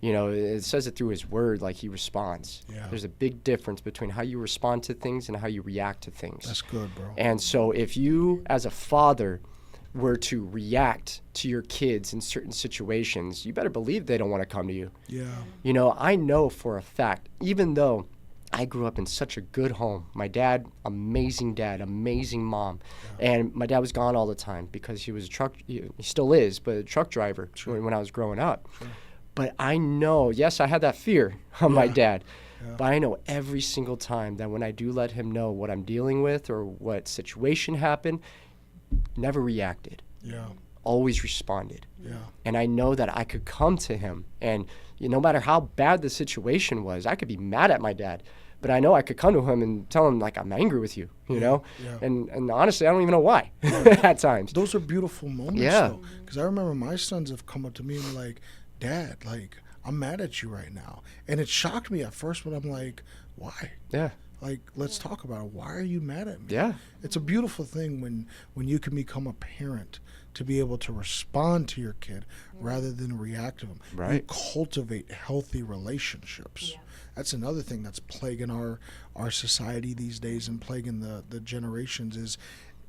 Speaker 2: You know, it says it through his word, like he responds. There's a big difference between how you respond to things and how you react to things.
Speaker 1: That's good, bro.
Speaker 2: And so if you, as a father, were to react to your kids in certain situations, you better believe they don't want to come to you. You know, I know for a fact, even though I grew up in such a good home, my dad, amazing mom, and my dad was gone all the time because he was a truck, he still is, but a truck driver when I was growing up. But I know, yes, I had that fear of my dad, but I know every single time that when I do let him know what I'm dealing with or what situation happened, never reacted. Always responded. And I know that I could come to him, and no matter how bad the situation was, I could be mad at my dad, but I know I could come to him and tell him, like, I'm angry with you, you know? And honestly, I don't even know why at times.
Speaker 1: Those are beautiful moments, though. Because I remember my sons have come up to me and like, Dad, like, I'm mad at you right now. And it shocked me at first, but I'm like, why? Like, let's talk about it. Why are you mad at me? It's a beautiful thing when you can become a parent to be able to respond to your kid rather than react to them. You cultivate healthy relationships. That's another thing that's plaguing our society these days and plaguing the generations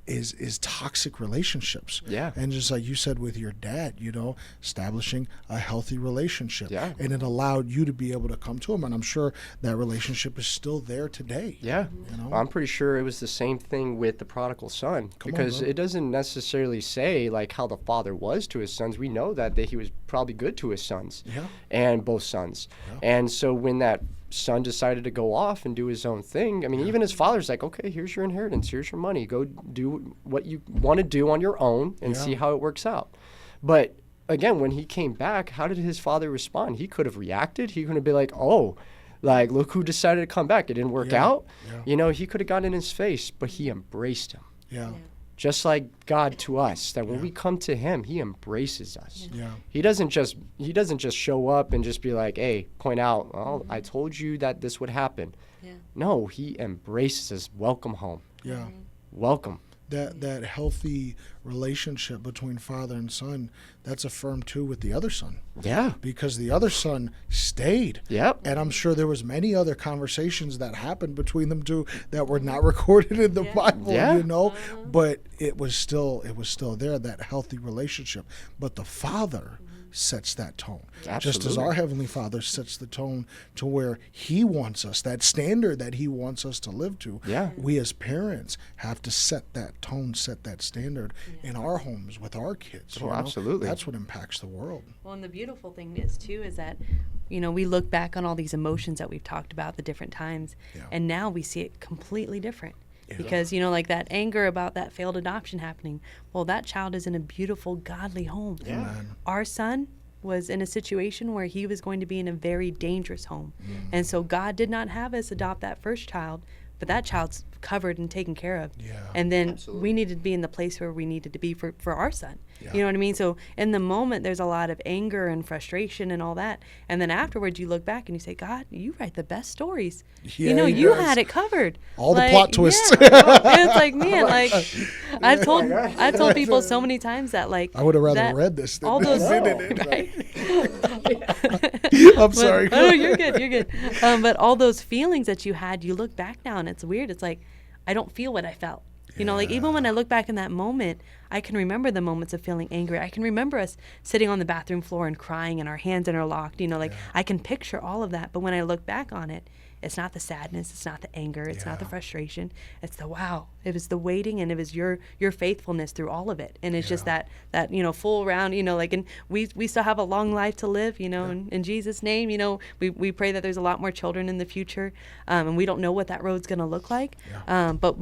Speaker 1: is toxic relationships. And just like you said with your dad, you know, establishing a healthy relationship. And it allowed you to be able to come to him. And I'm sure that relationship is still there today. You know?
Speaker 2: I'm pretty sure it was the same thing with the prodigal son, because it doesn't necessarily say like how the father was to his sons. We know that he was probably good to his sons and both sons. And so when that son decided to go off and do his own thing, I mean, even his father's like, okay, here's your inheritance, here's your money, go do what you want to do on your own and see how it works out. But again, when he came back, how did his father respond? He could have reacted. He could have been like, oh, like, look who decided to come back. It didn't work out. You know, he could have gotten in his face, but he embraced him. Just like God to us, that when we come to him, he embraces us. He doesn't just show up and just be like, hey, point out, oh, I told you that this would happen. No, he embraces us. Welcome home. Welcome.
Speaker 1: That healthy relationship between father and son, that's affirmed too with the other son. Because the other son stayed. And I'm sure there was many other conversations that happened between them two that were not recorded in the Bible, you know, but it was still there, that healthy relationship. But the father sets that tone. Just as our Heavenly Father sets the tone to where he wants us, that standard that he wants us to live to. We as parents have to set that tone, set that standard in our homes with our kids.
Speaker 2: Absolutely.
Speaker 1: That's what impacts the world.
Speaker 3: Well, and the beautiful thing is, too, is that, you know, we look back on all these emotions that we've talked about the different times, and now we see it completely different. Because, you know, like that anger about that failed adoption happening, well, that child is in a beautiful, godly home. Our son was in a situation where he was going to be in a very dangerous home. And so God did not have us adopt that first child, but that child's covered and taken care of. And then we needed to be in the place where we needed to be for our son. You know what I mean? So in the moment, there's a lot of anger and frustration and all that. And then afterwards, you look back and you say, God, you write the best stories. You know, you had it covered.
Speaker 1: All the plot twists.
Speaker 3: It's like, man, like I've told people so many times that, like,
Speaker 1: I would have rather read this than
Speaker 3: all those,
Speaker 1: been in it.
Speaker 3: Right?
Speaker 1: I'm sorry.
Speaker 3: Oh, you're good. But all those feelings that you had, you look back now and it's weird. It's like, I don't feel what I felt. You know, like, even when I look back in that moment, I can remember the moments of feeling angry. I can remember us sitting on the bathroom floor and crying and our hands interlocked. You know, like, I can picture all of that. But when I look back on it, it's not the sadness, it's not the anger, it's not the frustration. It's the wow. It was the waiting, and it was your faithfulness through all of it. And it's just that, you know, full round, you know, like, and we still have a long life to live, you know, in Jesus' name, you know, we pray that there's a lot more children in the future, and we don't know what that road's going to look like. But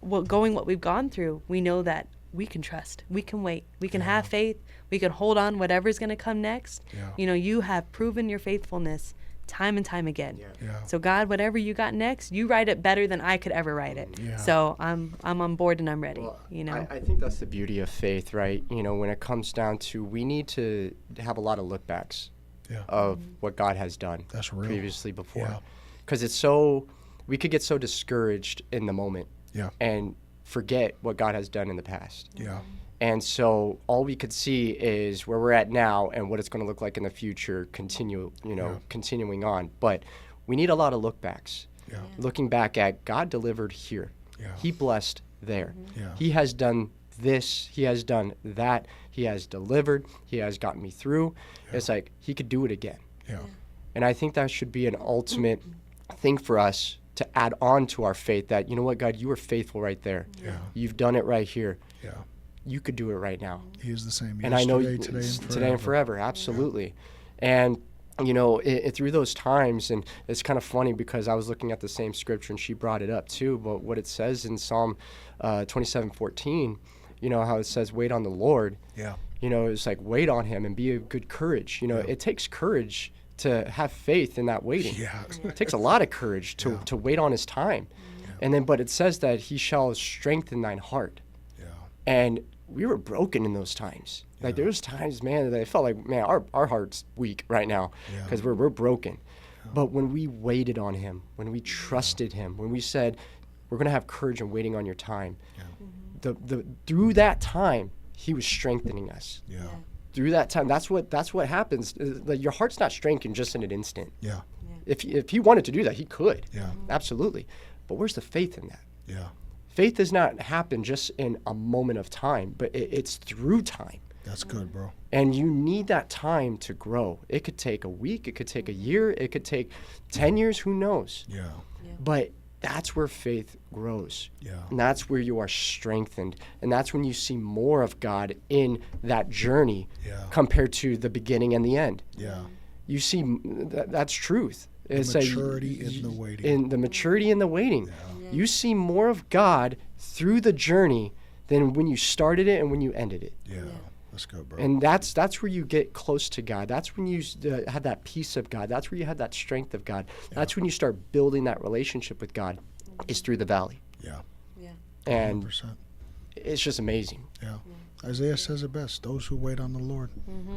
Speaker 3: what we've gone through, we know that we can trust, we can wait, we can have faith, we can hold on whatever's going to come next. You know, you have proven your faithfulness time and time again.
Speaker 1: Yeah.
Speaker 3: So God, whatever you got next, you write it better than I could ever write it.
Speaker 1: Yeah.
Speaker 3: So I'm on board and I'm ready.
Speaker 2: Well,
Speaker 3: You know.
Speaker 2: I think that's the beauty of faith, right? You know, when it comes down to, we need to have a lot of look backs
Speaker 1: Yeah.
Speaker 2: of what God has done
Speaker 1: That's real.
Speaker 2: previously before.
Speaker 1: Yeah.
Speaker 2: Because we could get so discouraged in the moment
Speaker 1: Yeah.
Speaker 2: and forget what God has done in the past.
Speaker 1: Yeah.
Speaker 2: And so all we could see is where we're at now and what it's going to look like in the future, continuing on. But we need a lot of look backs.
Speaker 1: Yeah.
Speaker 2: Looking back at, God delivered here.
Speaker 1: Yeah.
Speaker 2: He blessed there.
Speaker 1: Yeah.
Speaker 2: He has done this. He has done that. He has delivered. He has gotten me through. It's like he could do it again.
Speaker 1: Yeah.
Speaker 2: And I think that should be an ultimate thing for us to add on to our faith, that, you know what, God, you were faithful right there.
Speaker 1: Yeah.
Speaker 2: You've done it right here.
Speaker 1: Yeah.
Speaker 2: You could do it right now.
Speaker 1: He is the same.
Speaker 2: And I know
Speaker 1: today
Speaker 2: and forever. Absolutely. And you know, through those times, and it's kind of funny because I was looking at the same scripture and she brought it up too, but what it says in Psalm 27:14, you know, how it says, wait on the Lord.
Speaker 1: Yeah.
Speaker 2: You know, it's like, wait on him and be of good courage. You know, it takes courage to have faith in that waiting.
Speaker 1: Yeah.
Speaker 2: It takes a lot of courage to wait on his time. And then, but it says that he shall strengthen thine heart.
Speaker 1: Yeah.
Speaker 2: And we were broken in those times. Like there was times, man, that I felt like, man, our heart's weak right now because we're broken. But when we waited on him, when we trusted him, when we said, we're going to have courage in waiting on your time, through that time, he was strengthening us.
Speaker 1: Yeah.
Speaker 2: Through that time, that's what happens. Like your heart's not strengthened just in an instant.
Speaker 1: Yeah.
Speaker 2: If he wanted to do that, he could.
Speaker 1: Yeah.
Speaker 2: Absolutely. But where's the faith in that?
Speaker 1: Yeah.
Speaker 2: Faith does not happen just in a moment of time, but it's through time.
Speaker 1: That's good, bro.
Speaker 2: And you need that time to grow. It could take a week, it could take a year, it could take 10 years, who knows?
Speaker 1: Yeah.
Speaker 2: But that's where faith grows.
Speaker 1: Yeah.
Speaker 2: And that's where you are strengthened. And that's when you see more of God in that journey compared to the beginning and the end.
Speaker 1: Yeah.
Speaker 2: You see, that's truth. It's
Speaker 1: maturity in the waiting.
Speaker 2: In the maturity in the waiting. You see more of God through the journey than when you started it and when you ended it.
Speaker 1: Yeah. That's good, bro.
Speaker 2: And that's where you get close to God. That's when you have that peace of God. That's where you have that strength of God. That's when you start building that relationship with God, is through the valley.
Speaker 1: Yeah.
Speaker 3: Yeah.
Speaker 2: And
Speaker 1: 100%.
Speaker 2: it's just amazing.
Speaker 1: Yeah. Isaiah says it best. Those who wait on the Lord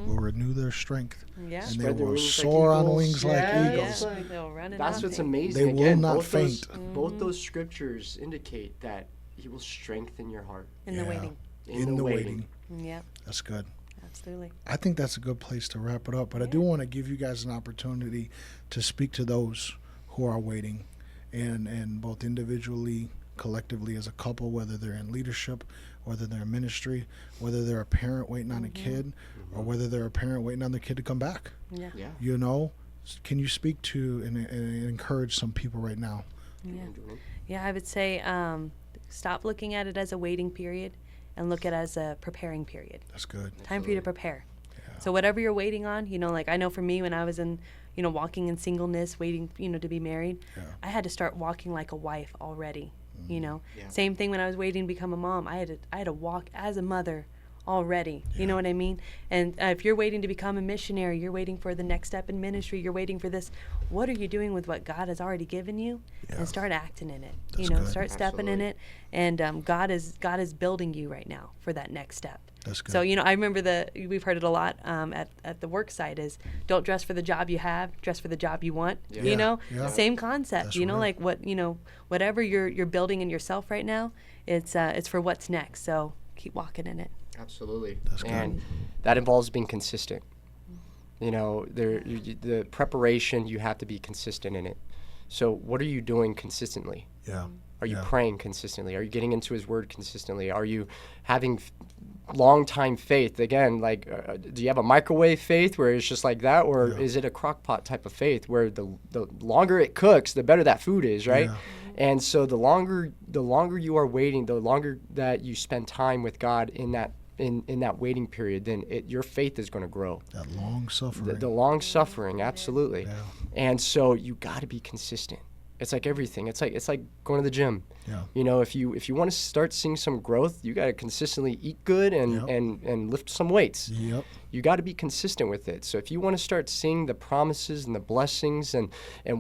Speaker 1: will renew their strength.
Speaker 3: Yeah.
Speaker 1: And
Speaker 2: Spread
Speaker 1: they
Speaker 2: their
Speaker 1: will
Speaker 2: wings like
Speaker 1: soar on
Speaker 2: eagles.
Speaker 1: wings like
Speaker 2: Yeah.
Speaker 1: eagles.
Speaker 3: Yeah. They'll run and
Speaker 2: That's
Speaker 3: not
Speaker 2: what's
Speaker 3: faint.
Speaker 2: amazing.
Speaker 1: They will
Speaker 2: Again,
Speaker 1: not
Speaker 2: both
Speaker 1: faint.
Speaker 2: both those scriptures indicate that he will strengthen your heart.
Speaker 3: In the waiting.
Speaker 1: In the waiting.
Speaker 3: Yeah.
Speaker 1: That's good.
Speaker 3: Absolutely.
Speaker 1: I think that's a good place to wrap it up. But I do want to give you guys an opportunity to speak to those who are waiting, and both individually, collectively as a couple, whether they're in leadership, whether they're in ministry, whether they're a parent waiting on a kid, or whether they're a parent waiting on their kid to come back.
Speaker 3: Yeah.
Speaker 2: Yeah.
Speaker 1: You know, can you speak to and encourage some people right now?
Speaker 3: Yeah. Yeah, I would say stop looking at it as a waiting period and look at it as a preparing period.
Speaker 1: That's good.
Speaker 3: Time for you to prepare. So whatever you're waiting on, you know, like I know for me when I was in, you know, walking in singleness, waiting, you know, to be married, I had to start walking like a wife already, you know. Same thing when I was waiting to become a mom. I had to walk as a mother already. You know what I mean? And if you're waiting to become a missionary, you're waiting for the next step in ministry, you're waiting for this, what are you doing with what God has already given you? And start acting in it.
Speaker 1: That's
Speaker 3: you know,
Speaker 1: good.
Speaker 3: start stepping in it. And God is building you right now for that next step.
Speaker 1: That's good.
Speaker 3: So, you know, I remember we've heard it a lot at the work site is don't dress for the job you have, dress for the job you want.
Speaker 1: Yeah.
Speaker 3: You know,
Speaker 1: Yeah.
Speaker 3: same concept.
Speaker 1: That's
Speaker 3: you know,
Speaker 1: real.
Speaker 3: like whatever you're building in yourself right now, it's for what's next. So keep walking in it.
Speaker 2: Absolutely.
Speaker 1: That's good.
Speaker 2: And that involves being consistent. You know, the preparation, you have to be consistent in it. So what are you doing consistently?
Speaker 1: Yeah.
Speaker 2: Are you praying consistently? Are you getting into his word consistently? Are you having long time faith? Again, like, do you have a microwave faith where it's just like that? Or is it a crock pot type of faith where the longer it cooks, the better that food is, right?
Speaker 1: Yeah.
Speaker 2: And so the longer you are waiting, the longer that you spend time with God in that waiting period, then your faith is going to grow.
Speaker 1: That long suffering.
Speaker 2: The long suffering, absolutely.
Speaker 1: Yeah.
Speaker 2: And so you got to be consistent. It's like everything. It's like going to the gym.
Speaker 1: Yeah.
Speaker 2: You know, if you want to start seeing some growth, you got to consistently eat good and lift some weights.
Speaker 1: Yep.
Speaker 2: You got to be consistent with it. So if you want to start seeing the promises and the blessings and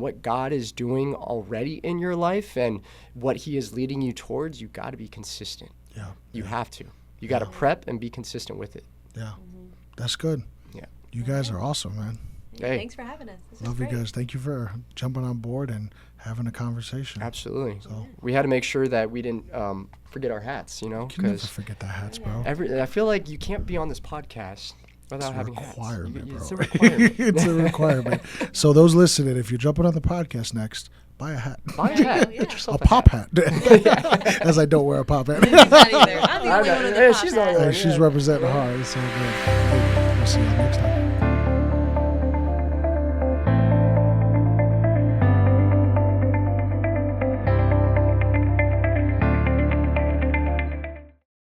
Speaker 2: what God is doing already in your life and what he is leading you towards, you got to be consistent.
Speaker 1: Yeah.
Speaker 2: You have to. You got to prep and be consistent with it.
Speaker 1: Yeah. That's good.
Speaker 2: Yeah.
Speaker 1: You guys are awesome, man.
Speaker 3: Yeah,
Speaker 2: Hey.
Speaker 3: thanks for having us. This was
Speaker 1: Love you
Speaker 3: great.
Speaker 1: guys. Thank you for jumping on board and having a conversation.
Speaker 2: Absolutely.
Speaker 1: So-
Speaker 2: We had to make sure that we didn't forget our hats, you know,
Speaker 1: You can never
Speaker 2: because
Speaker 1: forget the hats, bro.
Speaker 2: I feel like you can't be on this podcast without
Speaker 1: It's a
Speaker 2: having
Speaker 1: requirement,
Speaker 2: hats.
Speaker 1: bro.
Speaker 2: It's a requirement.
Speaker 1: It's a requirement. So those listening, if you're jumping on the podcast next, buy a hat.
Speaker 2: Buy a
Speaker 3: There you
Speaker 2: hat.
Speaker 3: go, yeah.
Speaker 2: Get yourself
Speaker 1: A pop hat. As I don't wear a pop hat.
Speaker 3: She's not either. I'm the only one with
Speaker 2: Yeah,
Speaker 3: the
Speaker 2: she's
Speaker 3: pop
Speaker 2: the only
Speaker 3: hat.
Speaker 2: one.
Speaker 1: Hey, she's representing hard. It's so good. Hey, we'll see you next time.